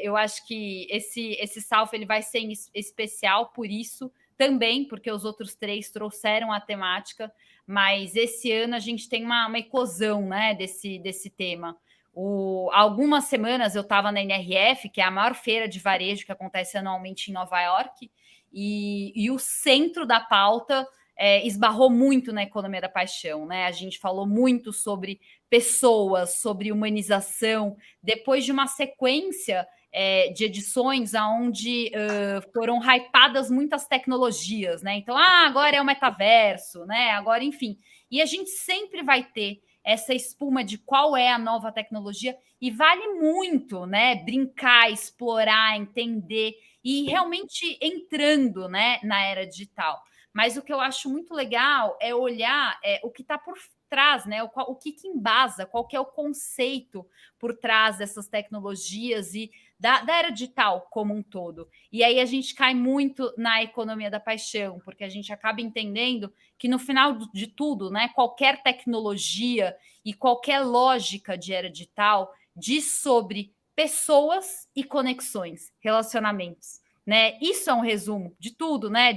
Eu acho que esse South ele vai ser especial por isso, também porque os outros 3 trouxeram a temática, mas esse ano a gente tem uma eclosão, né, desse tema. Algumas semanas eu estava na NRF, que é a maior feira de varejo que acontece anualmente em Nova York, e o centro da pauta esbarrou muito na economia da paixão, né? A gente falou muito sobre pessoas, sobre humanização, depois de uma sequência de edições onde foram hypadas muitas tecnologias, né? Então, agora é o metaverso, né? Agora, enfim. E a gente sempre vai ter essa espuma de qual é a nova tecnologia, e vale muito, né? Brincar, explorar, entender, e realmente entrando, né, na era digital. Mas o que eu acho muito legal é olhar o que está por trás, né? O que embasa, qual que é o conceito por trás dessas tecnologias e da era digital como um todo. E aí a gente cai muito na economia da paixão, porque a gente acaba entendendo que no final de tudo, né, qualquer tecnologia e qualquer lógica de era digital diz sobre pessoas e conexões, relacionamentos. Né? Isso é um resumo de tudo, né?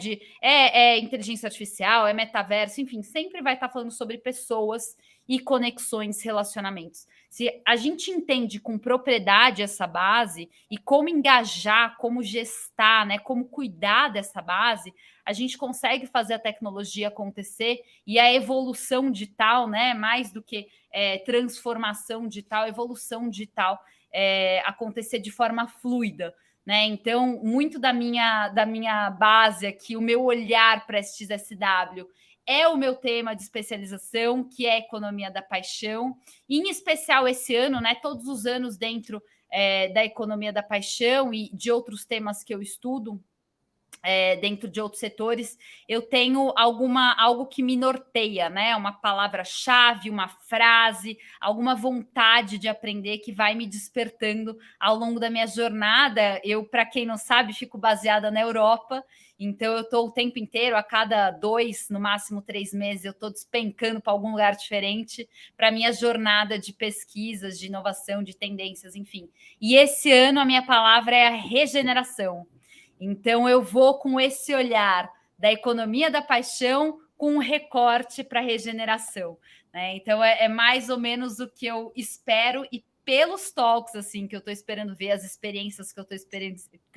Inteligência artificial, metaverso, enfim, sempre vai estar falando sobre pessoas e conexões, relacionamentos. Se a gente entende com propriedade essa base e como engajar, como gestar, né? Como cuidar dessa base, a gente consegue fazer a tecnologia acontecer e a evolução digital, né? Mais do que transformação digital, evolução digital acontecer de forma fluida. Né? Então, muito da minha base aqui, o meu olhar para SXSW é o meu tema de especialização, que é a economia da paixão, e em especial esse ano, né, todos os anos dentro da economia da paixão e de outros temas que eu estudo, dentro de outros setores, eu tenho algo que me norteia, né? Uma palavra-chave, uma frase, alguma vontade de aprender que vai me despertando ao longo da minha jornada. Eu, para quem não sabe, fico baseada na Europa, então eu estou o tempo inteiro, a cada 2, no máximo 3 meses, eu estou despencando para algum lugar diferente para a minha jornada de pesquisas, de inovação, de tendências, enfim. E esse ano a minha palavra é a regeneração. Então, eu vou com esse olhar da economia da paixão com um recorte para a regeneração. Né? Então, é mais ou menos o que eu espero, e pelos talks assim que eu estou esperando ver, as experiências que eu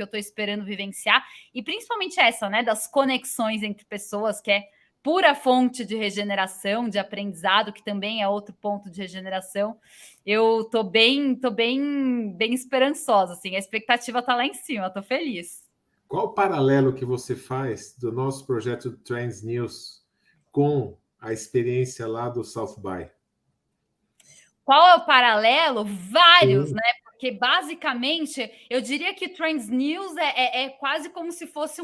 estou esperando vivenciar, e principalmente essa, né, das conexões entre pessoas, que é pura fonte de regeneração, de aprendizado, que também é outro ponto de regeneração. Eu estou bem esperançosa, assim, a expectativa está lá em cima, estou feliz. Qual o paralelo que você faz do nosso projeto Trends News com a experiência lá do South by? Qual é o paralelo? Vários, Sim. né? Porque basicamente eu diria que Trends News é quase como se fosse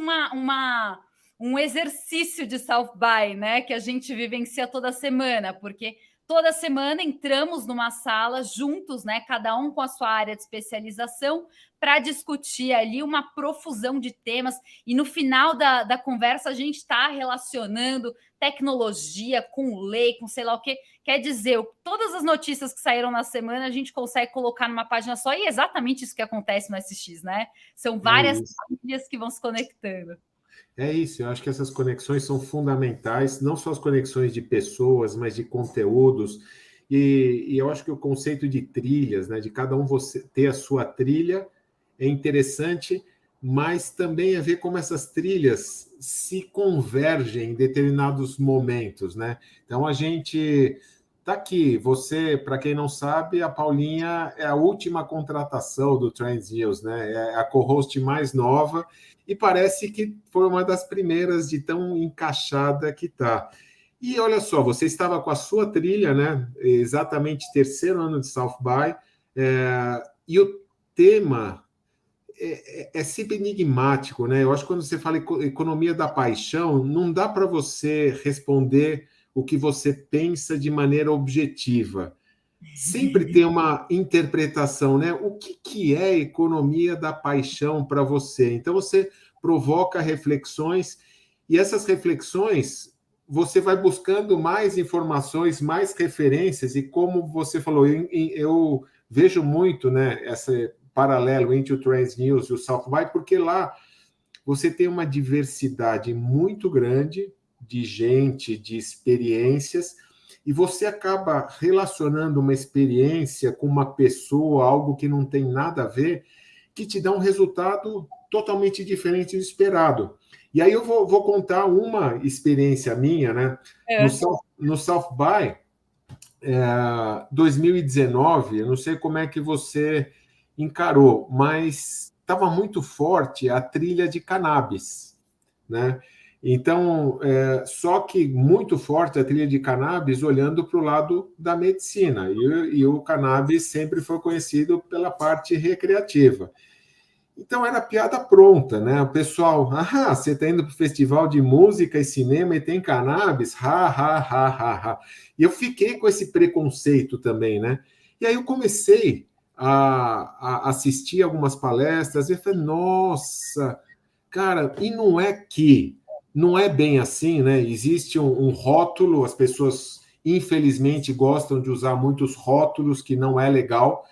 um exercício de South by, né? Que a gente vivencia toda semana, porque toda semana entramos numa sala juntos, né? Cada um com a sua área de especialização, para discutir ali uma profusão de temas, e no final da conversa a gente está relacionando tecnologia com lei, com sei lá o quê. Quer dizer, todas as notícias que saíram na semana a gente consegue colocar numa página só, e é exatamente isso que acontece no SX, né? São É várias isso. famílias que vão se conectando. É isso, eu acho que essas conexões são fundamentais, não só as conexões de pessoas, mas de conteúdos. E eu acho que o conceito de trilhas, né, de cada um você ter a sua trilha, é interessante, mas também é ver como essas trilhas se convergem em determinados momentos, né? Então a gente tá aqui. Você, para quem não sabe, a Paulinha é a última contratação do Trends News, né? É a co-host mais nova e parece que foi uma das primeiras de tão encaixada que tá. E olha só, você estava com a sua trilha, né? Exatamente terceiro ano de South by, e o tema é sempre enigmático, né? Eu acho que quando você fala economia da paixão, não dá para você responder o que você pensa de maneira objetiva. Sempre tem uma interpretação, né? O que é economia da paixão para você? Então você provoca reflexões e essas reflexões você vai buscando mais informações, mais referências e como você falou, eu vejo muito, né? Esse paralelo entre o Trends News e o South by, porque lá você tem uma diversidade muito grande de gente, de experiências, e você acaba relacionando uma experiência com uma pessoa, algo que não tem nada a ver, que te dá um resultado totalmente diferente do esperado. E aí eu vou contar uma experiência minha, né? No South by 2019, eu não sei como é que você encarou, mas estava muito forte a trilha de cannabis, né? Então, só que muito forte a trilha de cannabis olhando para o lado da medicina, e o cannabis sempre foi conhecido pela parte recreativa. Então era piada pronta, né? O pessoal, você está indo para o festival de música e cinema e tem cannabis? Ha, ha, ha, ha, ha. E eu fiquei com esse preconceito também, né? E aí eu comecei a assistir algumas palestras e eu falei, nossa, cara, e não é bem assim, né? Existe um rótulo, as pessoas infelizmente gostam de usar muitos rótulos que não é legal.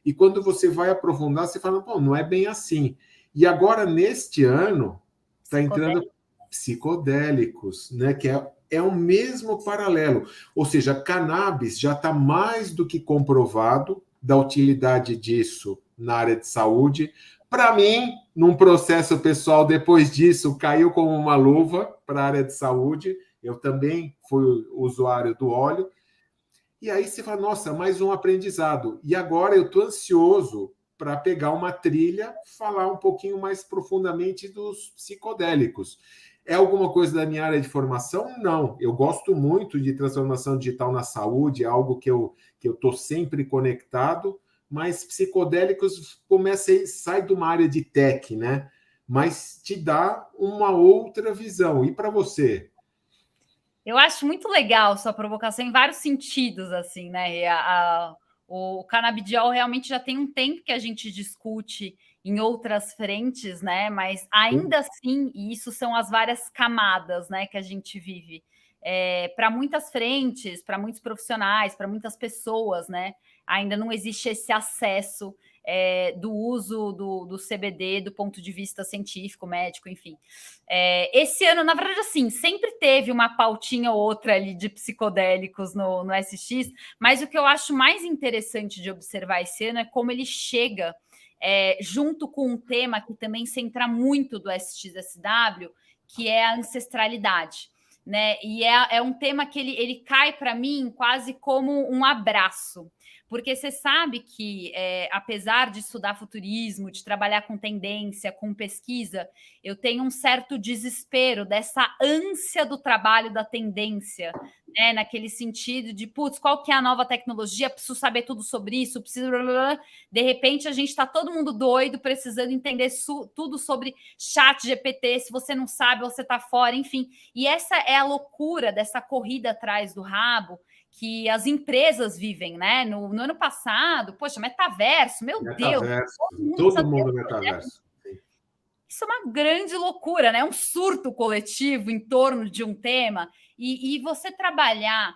E quando você vai aprofundar, você fala, pô, não é bem assim. E agora, neste ano, está entrando psicodélicos, né? Que é o mesmo paralelo. Ou seja, cannabis já está mais do que comprovado da utilidade disso na área de saúde. Para mim, num processo pessoal, depois disso, caiu como uma luva para a área de saúde. Eu também fui usuário do óleo. E aí você fala, nossa, mais um aprendizado. E agora eu estou ansioso para pegar uma trilha, falar um pouquinho mais profundamente dos psicodélicos. É alguma coisa da minha área de formação? Não. Eu gosto muito de transformação digital na saúde, é algo que eu estou sempre conectado, mas psicodélicos sai de uma área de tech, né? Mas te dá uma outra visão. E para você? Eu acho muito legal sua provocação em vários sentidos, assim, né? O canabidiol realmente já tem um tempo que a gente discute em outras frentes, né? Mas ainda assim, e isso são as várias camadas, né, que a gente vive. Para muitas frentes, para muitos profissionais, para muitas pessoas, né? Ainda não existe esse acesso do uso do CBD do ponto de vista científico, médico, enfim. Esse ano, na verdade, assim, sempre teve uma pautinha ou outra ali de psicodélicos no SX, mas o que eu acho mais interessante de observar esse ano é como ele chega junto com um tema que também centra muito do SXSW, que é a ancestralidade. Né? E é um tema que ele cai para mim quase como um abraço, porque você sabe que, apesar de estudar futurismo, de trabalhar com tendência, com pesquisa, eu tenho um certo desespero dessa ânsia do trabalho da tendência, né? Naquele sentido de, putz, qual que é a nova tecnologia? Preciso saber tudo sobre isso, preciso... De repente, a gente está todo mundo doido, precisando entender tudo sobre chat GPT. Se você não sabe, você está fora, enfim. E essa é a loucura dessa corrida atrás do rabo que as empresas vivem, né? No ano passado, poxa, metaverso, meu Deus, todo mundo metaverso. Isso é uma grande loucura, né? Um surto coletivo em torno de um tema. E você trabalhar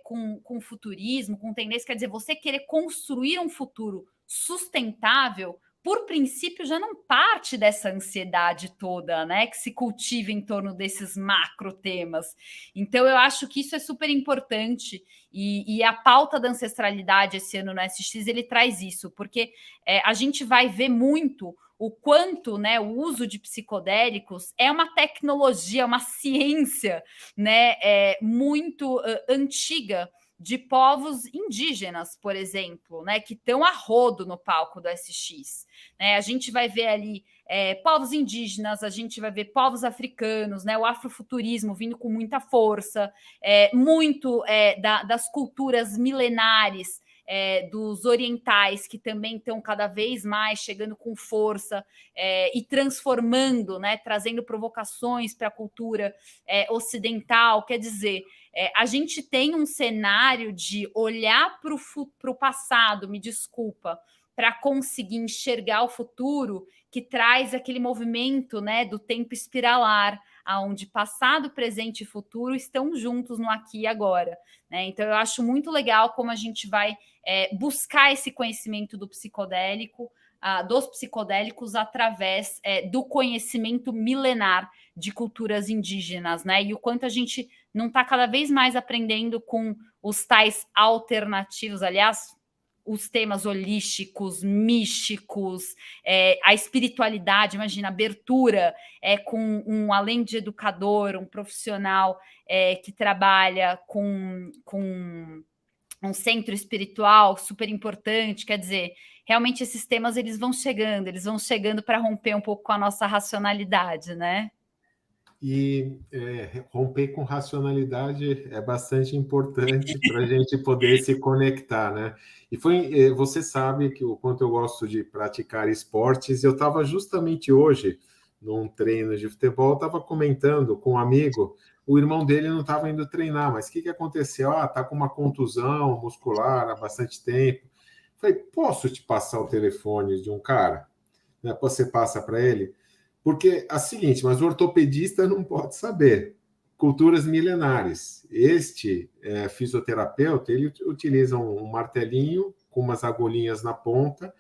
com futurismo, com tendência, quer dizer, você querer construir um futuro sustentável, por princípio, já não parte dessa ansiedade toda, né, que se cultiva em torno desses macro temas. Então, eu acho que isso é super importante, e a pauta da ancestralidade esse ano no SX, ele traz isso, porque a gente vai ver muito o quanto, né, o uso de psicodélicos é uma tecnologia, uma ciência, né, muito antiga, de povos indígenas, por exemplo, né, que estão a rodo no palco do SX. Né? A gente vai ver ali povos indígenas, a gente vai ver povos africanos, né, o afrofuturismo vindo com muita força, muito das culturas milenares, dos orientais, que também estão cada vez mais chegando com força e transformando, né, trazendo provocações para a cultura ocidental. Quer dizer, a gente tem um cenário de olhar para o passado, me desculpa, para conseguir enxergar o futuro, que traz aquele movimento, né, do tempo espiralar, onde passado, presente e futuro estão juntos no aqui e agora. Né? Então, eu acho muito legal como a gente vai buscar esse conhecimento do psicodélico, dos psicodélicos, através do conhecimento milenar de culturas indígenas, né? E o quanto a gente não está cada vez mais aprendendo com os tais alternativos, aliás, os temas holísticos, místicos, a espiritualidade, imagina, abertura com além de educador, um profissional que trabalha com um centro espiritual super importante. Quer dizer, realmente esses temas eles vão chegando para romper um pouco com a nossa racionalidade, né? E romper com racionalidade é bastante importante para a gente poder se conectar, né? E você sabe que o quanto eu gosto de praticar esportes. Eu estava justamente hoje num treino de futebol, estava comentando com um amigo, o irmão dele não estava indo treinar, mas o que aconteceu? Tá com uma contusão muscular há bastante tempo. Falei, posso te passar o telefone de um cara? Né? Você passa para ele? Porque é a seguinte, mas o ortopedista não pode saber. Culturas milenares. Este fisioterapeuta, ele utiliza um martelinho com umas agulhinhas na ponta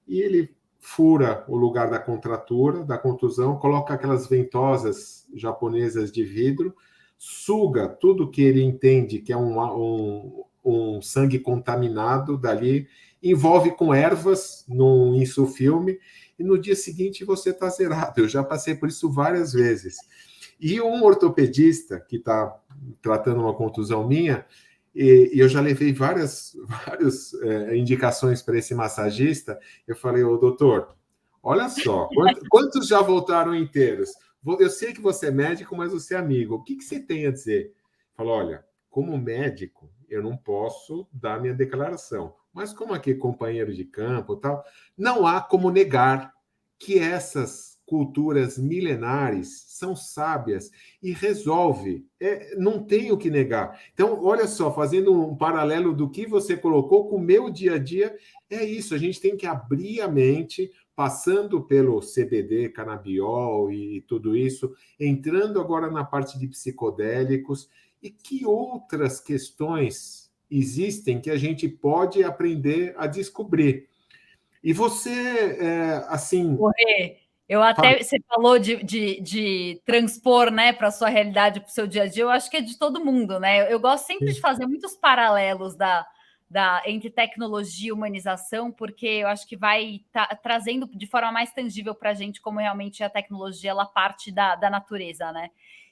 e ele fura o lugar da contratura, da contusão, coloca aquelas ventosas japonesas de vidro, suga tudo que ele entende que é um sangue contaminado dali, envolve com ervas num insufilme, e no dia seguinte você está zerado. Eu já passei por isso várias vezes. E um ortopedista que está tratando uma contusão minha, e eu já levei várias indicações para esse massagista, eu falei, doutor, olha só, quantos já voltaram inteiros? Eu sei que você é médico, mas você é amigo. O que você tem a dizer? Falou, olha, como médico, eu não posso dar minha declaração. Mas como aqui companheiro de campo e tal, não há como negar que essas culturas milenares são sábias e resolve. Não tem o que negar. Então, olha só, fazendo um paralelo do que você colocou com o meu dia a dia, é isso, a gente tem que abrir a mente, passando pelo CBD, canabiol e tudo isso, entrando agora na parte de psicodélicos, e que outras questões existem que a gente pode aprender a descobrir. E você, assim... Você falou de transpor, né, para a sua realidade, para o seu dia a dia, eu acho que é de todo mundo, né? Eu gosto sempre de fazer muitos paralelos entre tecnologia e humanização, porque eu acho que vai trazendo de forma mais tangível para a gente como realmente a tecnologia ela parte da natureza, né?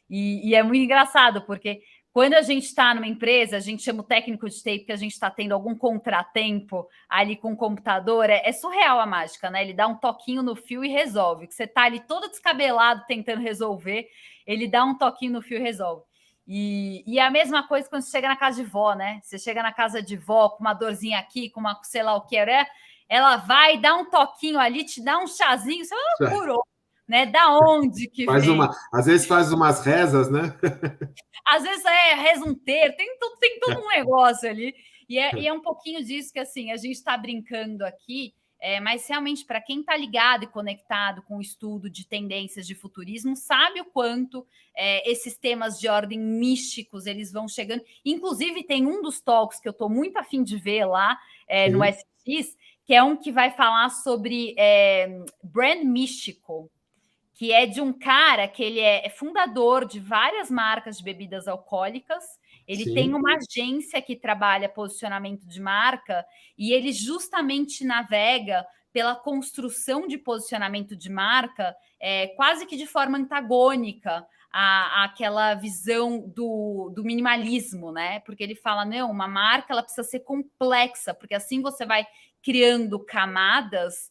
E é muito engraçado, porque Quando a gente está numa empresa, a gente chama o técnico de TI porque a gente está tendo algum contratempo ali com o computador. É surreal a mágica, né? Ele dá um toquinho no fio e resolve. Que você está ali todo descabelado tentando resolver, ele dá um toquinho no fio e resolve. E a mesma coisa quando você chega na casa de vó, né? Você chega na casa de vó com uma dorzinha aqui, com uma sei lá o que é, ela vai dar um toquinho ali, te dá um chazinho, você curou, né? Da onde que vem? Às vezes faz umas rezas, né? Às vezes reza um terço, tem todo um negócio ali. E é um pouquinho disso que assim, a gente está brincando aqui, mas realmente, para quem está ligado e conectado com o estudo de tendências de futurismo, sabe o quanto esses temas de ordem místicos eles vão chegando. Inclusive, tem um dos talks que eu estou muito afim de ver lá no SX, que é um que vai falar sobre brand místico, que é de um cara que ele é fundador de várias marcas de bebidas alcoólicas. Ele tem uma agência que trabalha posicionamento de marca e ele justamente navega pela construção de posicionamento de marca quase que de forma antagônica àquela visão do minimalismo, né? Porque ele fala, não, uma marca ela precisa ser complexa, porque assim você vai criando camadas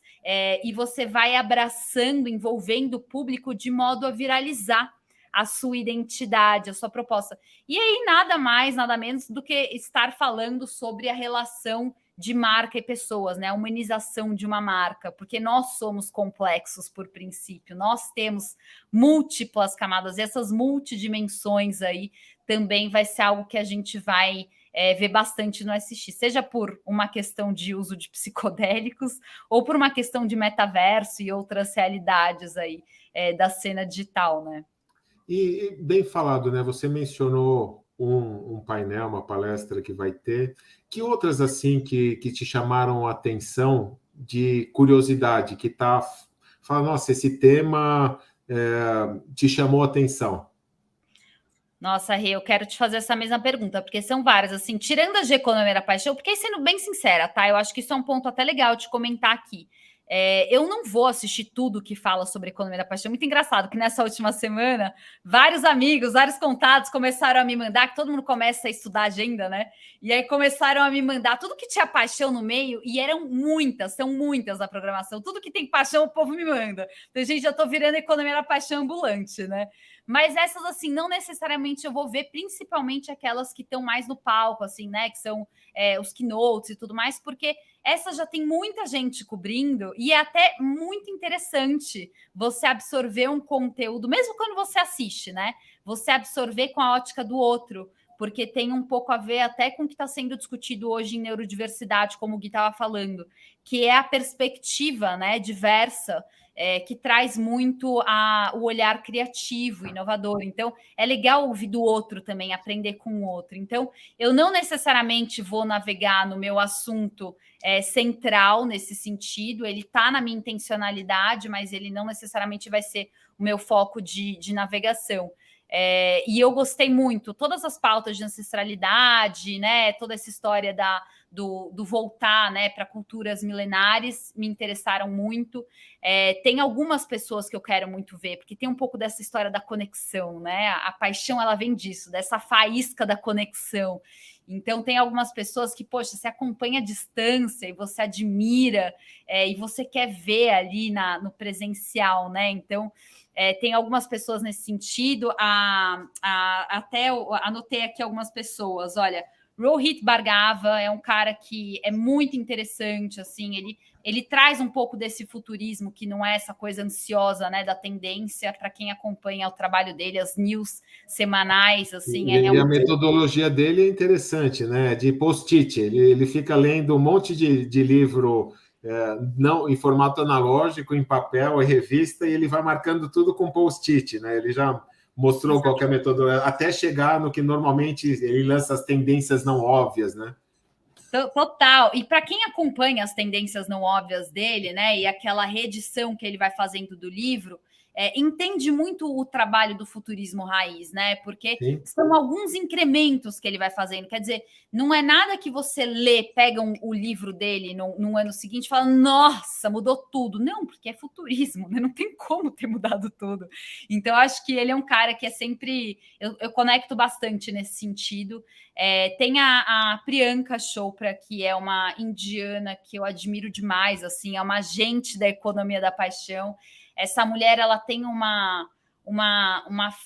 e você vai abraçando, envolvendo o público de modo a viralizar a sua identidade, a sua proposta. E aí, nada mais, nada menos do que estar falando sobre a relação de marca e pessoas, né? A humanização de uma marca, porque nós somos complexos por princípio, nós temos múltiplas camadas, e essas multidimensões aí também vai ser algo que a gente vai ver bastante no SX, seja por uma questão de uso de psicodélicos ou por uma questão de metaverso e outras realidades aí da cena digital, né? E bem falado, né? Você mencionou um painel, uma palestra que vai ter. Que outras assim que te chamaram a atenção de curiosidade, que tá falando, nossa, esse tema te chamou a atenção? Nossa, Rê, eu quero te fazer essa mesma pergunta, porque são várias, assim, tirando as de Economia da Paixão, porque sendo bem sincera, tá? Eu acho que isso é um ponto até legal de comentar aqui. Eu não vou assistir tudo que fala sobre Economia da Paixão. Muito engraçado que nessa última semana, vários amigos, vários contatos começaram a me mandar, que todo mundo começa a estudar agenda, né? E aí começaram a me mandar tudo que tinha paixão no meio, e são muitas da programação. Tudo que tem paixão, o povo me manda. Então, gente, já tô virando Economia da Paixão ambulante, né? Mas essas, assim, não necessariamente eu vou ver, principalmente aquelas que estão mais no palco, assim, né? Que são os keynotes e tudo mais, porque essas já tem muita gente cobrindo e é até muito interessante você absorver um conteúdo, mesmo quando você assiste, né? Você absorver com a ótica do outro, porque tem um pouco a ver até com o que está sendo discutido hoje em neurodiversidade, como o Gui estava falando, que é a perspectiva, né, diversa, que traz muito o olhar criativo, inovador. Então, é legal ouvir do outro também, aprender com o outro. Então, eu não necessariamente vou navegar no meu assunto central nesse sentido, ele está na minha intencionalidade, mas ele não necessariamente vai ser o meu foco de navegação. E eu gostei muito, todas as pautas de ancestralidade, né, toda essa história do voltar, né, para culturas milenares me interessaram muito. Tem algumas pessoas que eu quero muito ver, porque tem um pouco dessa história da conexão, né? A paixão ela vem disso, dessa faísca da conexão. Então, tem algumas pessoas que, poxa, você acompanha a distância e você admira e você quer ver ali no presencial, né? Então, tem algumas pessoas nesse sentido. Até eu anotei aqui algumas pessoas. Olha, Rohit Bhargava é um cara que é muito interessante, assim, ele traz um pouco desse futurismo, que não é essa coisa ansiosa, né, da tendência, para quem acompanha o trabalho dele, as news semanais, assim. E a metodologia dele é interessante, né, de post-it, ele fica lendo um monte de livro não em formato analógico, em papel, em revista, e ele vai marcando tudo com post-it, né, ele já mostrou qual é a metodologia, até chegar no que normalmente ele lança as tendências não óbvias, né? Total. E para quem acompanha as tendências não óbvias dele, né, e aquela reedição que ele vai fazendo do livro, entende muito o trabalho do futurismo raiz, né? Porque Sim. são alguns incrementos que ele vai fazendo. Quer dizer, não é nada que você lê, pega o livro dele no ano seguinte e fala, nossa, mudou tudo. Não, porque é futurismo, né? Não tem como ter mudado tudo. Então, acho que ele é um cara que é sempre... Eu conecto bastante nesse sentido. Tem a Priyanka Chopra, que é uma indiana que eu admiro demais, assim, é uma agente da economia da paixão. Essa mulher, ela tem uma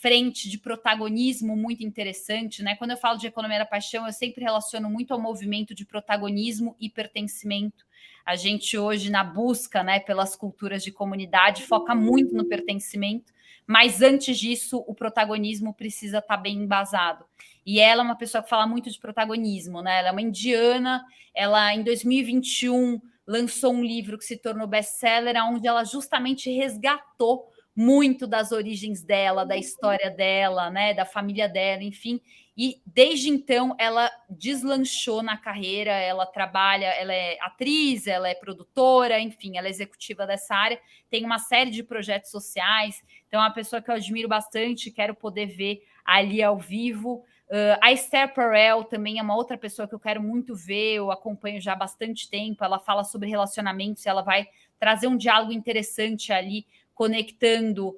frente de protagonismo muito interessante, né? Quando eu falo de economia da paixão, eu sempre relaciono muito ao movimento de protagonismo e pertencimento. A gente hoje, na busca, né, pelas culturas de comunidade, foca muito no pertencimento, mas antes disso, o protagonismo precisa estar bem embasado. E ela é uma pessoa que fala muito de protagonismo, né? Ela é uma indiana, ela, em 2021... lançou um livro que se tornou best-seller, onde ela justamente resgatou muito das origens dela, da história dela, né, da família dela, enfim. E desde então ela deslanchou na carreira, ela trabalha, ela é atriz, ela é produtora, enfim, ela é executiva dessa área, tem uma série de projetos sociais, então é uma pessoa que eu admiro bastante, quero poder ver ali ao vivo. A Esther Perel também é uma outra pessoa que eu quero muito ver, eu acompanho já há bastante tempo, ela fala sobre relacionamentos, ela vai trazer um diálogo interessante ali, conectando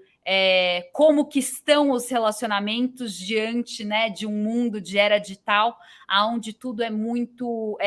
como que estão os relacionamentos diante, né, de um mundo de era digital, onde tudo é muito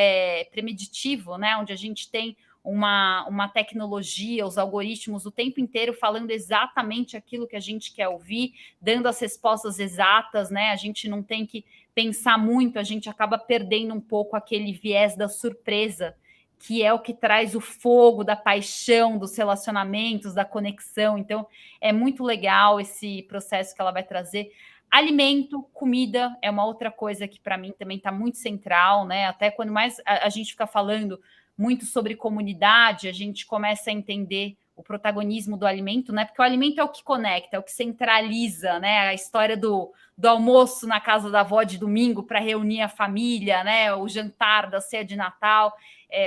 premeditivo, né, onde a gente tem uma tecnologia, os algoritmos o tempo inteiro falando exatamente aquilo que a gente quer ouvir, dando as respostas exatas, né? A gente não tem que pensar muito, a gente acaba perdendo um pouco aquele viés da surpresa, que é o que traz o fogo da paixão, dos relacionamentos, da conexão. Então, é muito legal esse processo que ela vai trazer. Alimento, comida, é uma outra coisa que para mim também está muito central, né? Até quando mais a gente fica falando muito sobre comunidade, a gente começa a entender o protagonismo do alimento, né? Porque o alimento é o que conecta, é o que centraliza, né? A história do almoço na casa da avó de domingo para reunir a família, né? O jantar da ceia de Natal.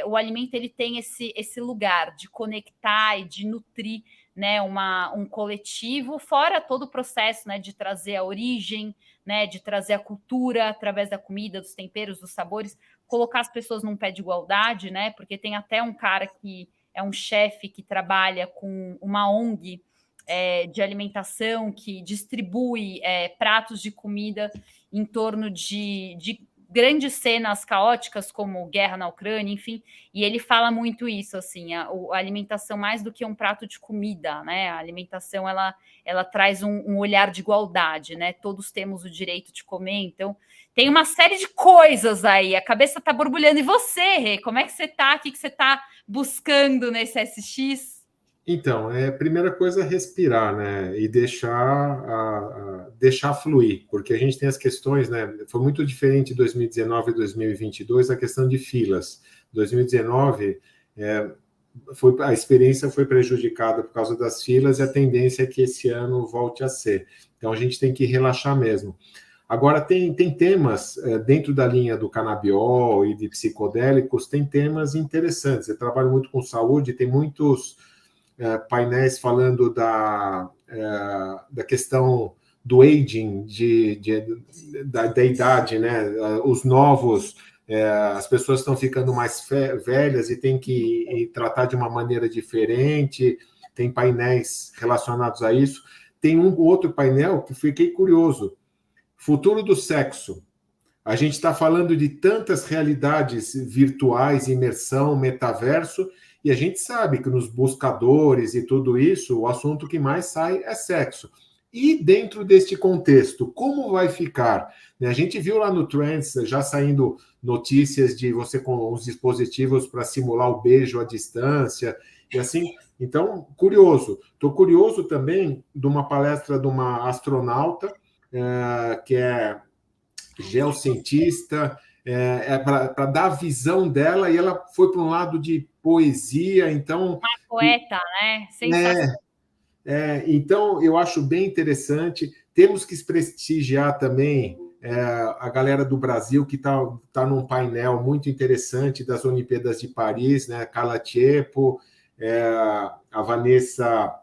O alimento ele tem esse lugar de conectar e de nutrir, né? Um coletivo, fora todo o processo, né? De trazer a origem, né? De trazer a cultura através da comida, dos temperos, dos sabores, colocar as pessoas num pé de igualdade, né? Porque tem até um cara que é um chefe que trabalha com uma ONG de alimentação que distribui pratos de comida em torno de grandes cenas caóticas como guerra na Ucrânia, enfim, e ele fala muito isso, assim, a alimentação mais do que um prato de comida, né? A alimentação ela traz um olhar de igualdade, né? Todos temos o direito de comer, então tem uma série de coisas aí, a cabeça está borbulhando. E você, Rê, como é que você está? O que você está buscando nesse SX? Então, a primeira coisa é respirar, né? E deixar fluir, porque a gente tem as questões, né? Foi muito diferente 2019 e 2022 a questão de filas. 2019, a experiência foi prejudicada por causa das filas e a tendência é que esse ano volte a ser. Então, a gente tem que relaxar mesmo. Agora, tem temas dentro da linha do canabiol e de psicodélicos, tem temas interessantes. Eu trabalho muito com saúde, tem muitos painéis falando da questão do aging, da idade, né? Os novos, as pessoas estão ficando mais velhas e tem que tratar de uma maneira diferente, tem painéis relacionados a isso. Tem um outro painel que fiquei curioso, futuro do sexo. A gente está falando de tantas realidades virtuais, imersão, metaverso, e a gente sabe que nos buscadores e tudo isso, o assunto que mais sai é sexo. E dentro deste contexto, como vai ficar? A gente viu lá no Trends, já saindo notícias de você com os dispositivos para simular o beijo à distância, e assim. Então, curioso. Estou curioso também de uma palestra de uma astronauta, que é geocientista, para dar a visão dela, e ela foi para um lado de poesia, então... Uma poeta, né? Sensacional. Então, eu acho bem interessante. Temos que prestigiar também a galera do Brasil, que tá num painel muito interessante das Olimpíadas de Paris, né? Carla Tiepo, a Vanessa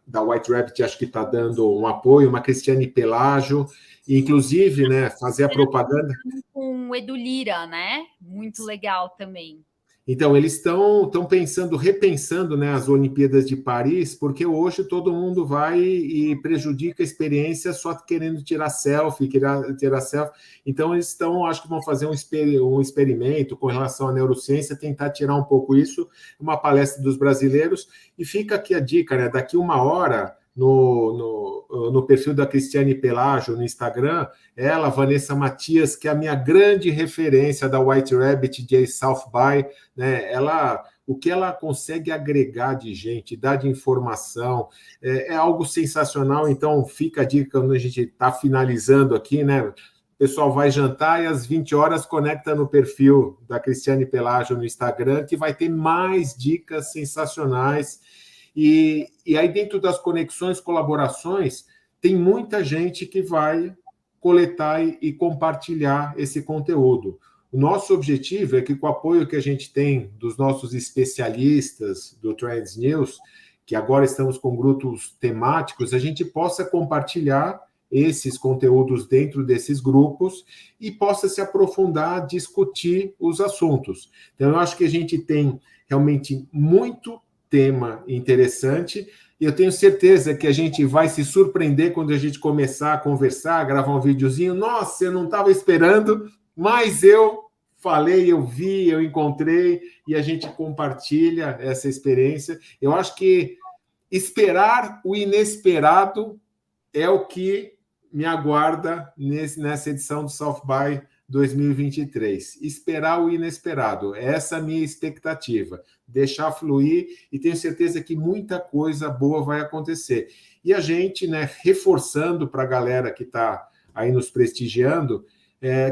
da White Rabbit, acho que está dando um apoio, uma Cristiane Pelágio, inclusive, né, fazer a propaganda. Com o Edu Lira, né? Muito legal também. Então, eles estão pensando, repensando, né, as Olimpíadas de Paris, porque hoje todo mundo vai e prejudica a experiência só querendo tirar selfie, tirar selfie. Então, eles acho que vão fazer um experimento com relação à neurociência, tentar tirar um pouco isso, uma palestra dos brasileiros. E fica aqui a dica, né? Daqui 1 hora, no perfil da Cristiane Pelágio, no Instagram, ela, Vanessa Matias, que é a minha grande referência da White Rabbit de South By, né? O que ela consegue agregar de gente, dar de informação, é algo sensacional. Então, fica a dica quando a gente está finalizando aqui, né? O pessoal vai jantar e às 20 horas conecta no perfil da Cristiane Pelágio no Instagram, que vai ter mais dicas sensacionais. E aí, dentro das conexões, colaborações, tem muita gente que vai coletar e compartilhar esse conteúdo. O nosso objetivo é que, com o apoio que a gente tem dos nossos especialistas do Trends News, que agora estamos com grupos temáticos, a gente possa compartilhar esses conteúdos dentro desses grupos e possa se aprofundar, discutir os assuntos. Então, eu acho que a gente tem realmente muito tema interessante, e eu tenho certeza que a gente vai se surpreender quando a gente começar a conversar, gravar um videozinho. Nossa, eu não estava esperando, mas eu falei, eu vi, eu encontrei, e a gente compartilha essa experiência. Eu acho que esperar o inesperado é o que me aguarda nessa edição do South By 2023. Esperar o inesperado, essa é a minha expectativa. Deixar fluir, e tenho certeza que muita coisa boa vai acontecer. E a gente, né, reforçando para a galera que está aí nos prestigiando,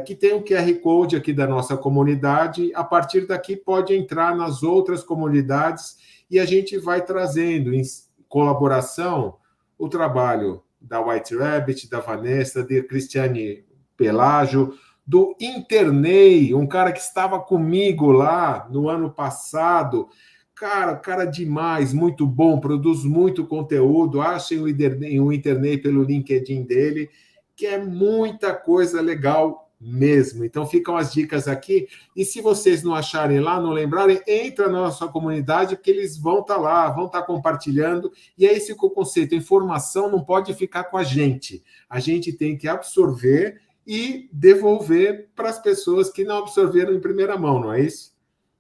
que tem o QR Code aqui da nossa comunidade, a partir daqui pode entrar nas outras comunidades e a gente vai trazendo em colaboração o trabalho da White Rabbit, da Vanessa, da Cristiane Pelágio, do Internei, um cara que estava comigo lá no ano passado. Cara demais, muito bom, produz muito conteúdo. Achem o Internei pelo LinkedIn dele, que é muita coisa legal mesmo. Então, ficam as dicas aqui. E se vocês não acharem lá, não lembrarem, entra na nossa comunidade, porque eles vão estar lá, vão estar compartilhando. E é esse o conceito. A informação não pode ficar com a gente. A gente tem que absorver e devolver para as pessoas que não absorveram em primeira mão, não é isso?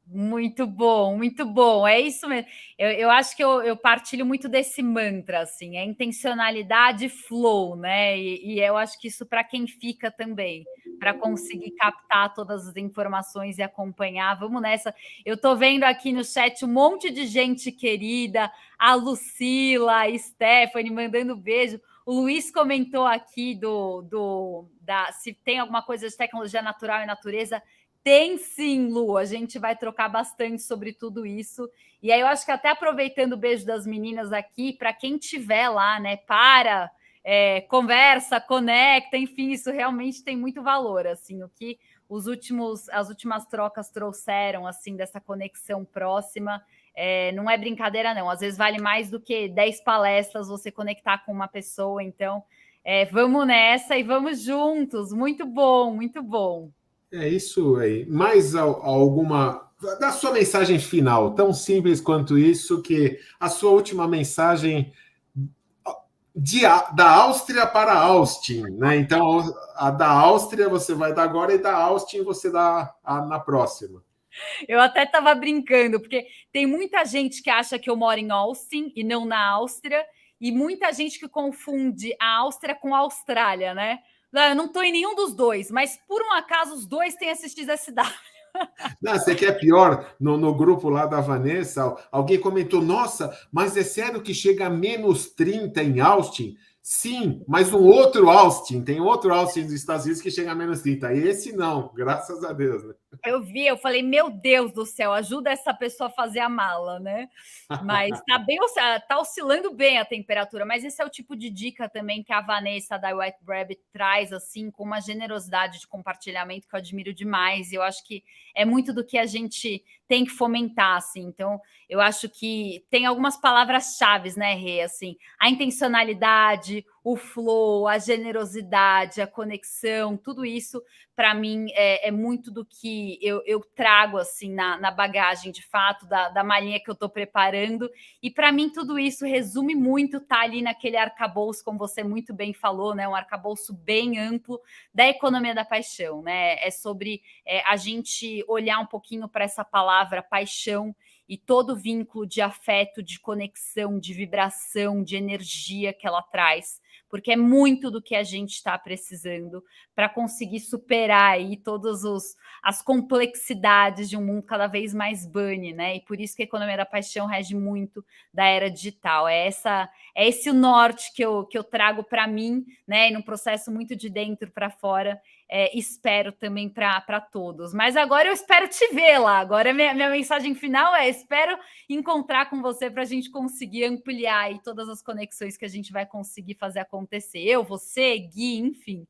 Muito bom, muito bom. É isso mesmo. Eu acho que eu partilho muito desse mantra, assim, é intencionalidade flow, né? E eu acho que isso para quem fica também, para conseguir captar todas as informações e acompanhar. Vamos nessa. Eu estou vendo aqui no chat um monte de gente querida, a Lucila, a Stephanie mandando beijo. O Luiz comentou aqui se tem alguma coisa de tecnologia natural e natureza. Tem sim, Lu, a gente vai trocar bastante sobre tudo isso. E aí eu acho que até aproveitando o beijo das meninas aqui, para quem tiver lá, né, conversa, conecta, enfim, isso realmente tem muito valor, assim, o que as últimas trocas trouxeram, assim, dessa conexão próxima, não é brincadeira não, às vezes vale mais do que 10 palestras você conectar com uma pessoa, então vamos nessa e vamos juntos, muito bom, muito bom. É isso aí. Mais alguma... Da sua mensagem final, tão simples quanto isso, que a sua última mensagem da Áustria para Austin, né? Então, a da Áustria você vai dar agora e da Austin você dá na próxima. Eu até estava brincando, porque tem muita gente que acha que eu moro em Austin e não na Áustria, e muita gente que confunde a Áustria com a Austrália, né? Eu não estou em nenhum dos dois, mas por um acaso os dois têm assistido a cidade. Não, você quer pior? No grupo lá da Vanessa, alguém comentou, nossa, mas é sério que chega a menos 30 em Austin? Sim, mas um outro Austin, tem outro Austin dos Estados Unidos que chega a menos 30. Esse não, graças a Deus, né? Eu vi, eu falei, meu Deus do céu, ajuda essa pessoa a fazer a mala, né? Mas tá oscilando bem a temperatura, mas esse é o tipo de dica também que a Vanessa da White Rabbit traz, assim, com uma generosidade de compartilhamento que eu admiro demais. Eu acho que é muito do que a gente tem que fomentar, assim. Então, eu acho que tem algumas palavras-chave, né, Rê? Assim, a intencionalidade, o flow, a generosidade, a conexão, tudo isso, para mim, é muito do que eu trago, assim, na bagagem, de fato, da malinha que eu estou preparando. E, para mim, tudo isso resume muito, tá ali naquele arcabouço, como você muito bem falou, né? Um arcabouço bem amplo da economia da paixão, né? É sobre a gente olhar um pouquinho para essa palavra paixão e todo o vínculo de afeto, de conexão, de vibração, de energia que ela traz, porque é muito do que a gente está precisando para conseguir superar aí todas as complexidades de um mundo cada vez mais bunny, né? E por isso que a economia da paixão rege muito da era digital. É esse o norte que eu trago para mim, né? E num processo muito de dentro para fora. Espero também para todos. Mas agora eu espero te ver lá. Agora minha mensagem final espero encontrar com você para a gente conseguir ampliar aí todas as conexões que a gente vai conseguir fazer acontecer. Eu, você, Gui, enfim.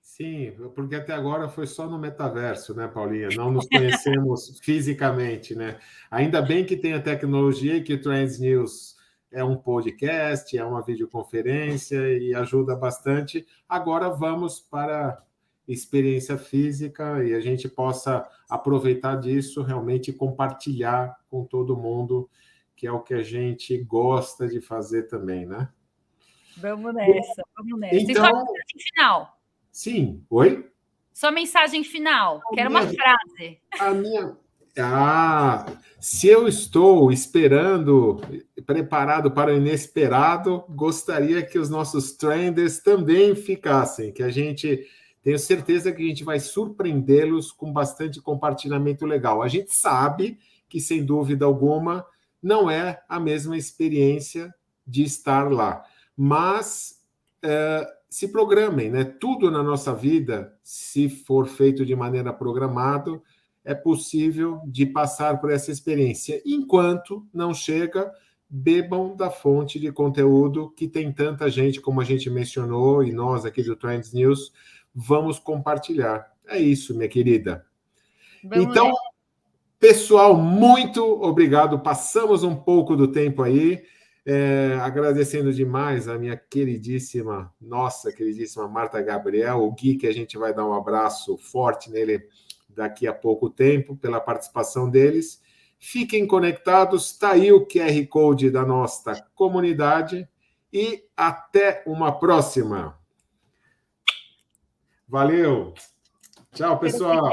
Sim, porque até agora foi só no metaverso, né, Paulinha? Não nos conhecemos fisicamente, né? Ainda bem que tem a tecnologia e que o Trends News é um podcast, é uma videoconferência e ajuda bastante. Agora vamos para experiência física e a gente possa aproveitar disso, realmente compartilhar com todo mundo, que é o que a gente gosta de fazer também, né? Vamos nessa, vamos nessa. Então, e sua mensagem final? Sim, oi? Sua mensagem final, quero uma frase. Se eu estou esperando, preparado para o inesperado, gostaria que os nossos trenders também ficassem, que a gente, tenho certeza que a gente vai surpreendê-los com bastante compartilhamento legal. A gente sabe que, sem dúvida alguma, não é a mesma experiência de estar lá, mas se programem, né? Tudo na nossa vida, se for feito de maneira programada, é possível de passar por essa experiência. Enquanto não chega, bebam da fonte de conteúdo que tem tanta gente, como a gente mencionou, e nós aqui do Trends News, vamos compartilhar. É isso, minha querida. Então, pessoal, muito obrigado. Passamos um pouco do tempo aí. Agradecendo demais a minha queridíssima, nossa queridíssima Marta Gabriel, o Gui, que a gente vai dar um abraço forte nele daqui a pouco tempo, pela participação deles. Fiquem conectados, está aí o QR Code da nossa comunidade e até uma próxima. Valeu! Tchau, pessoal!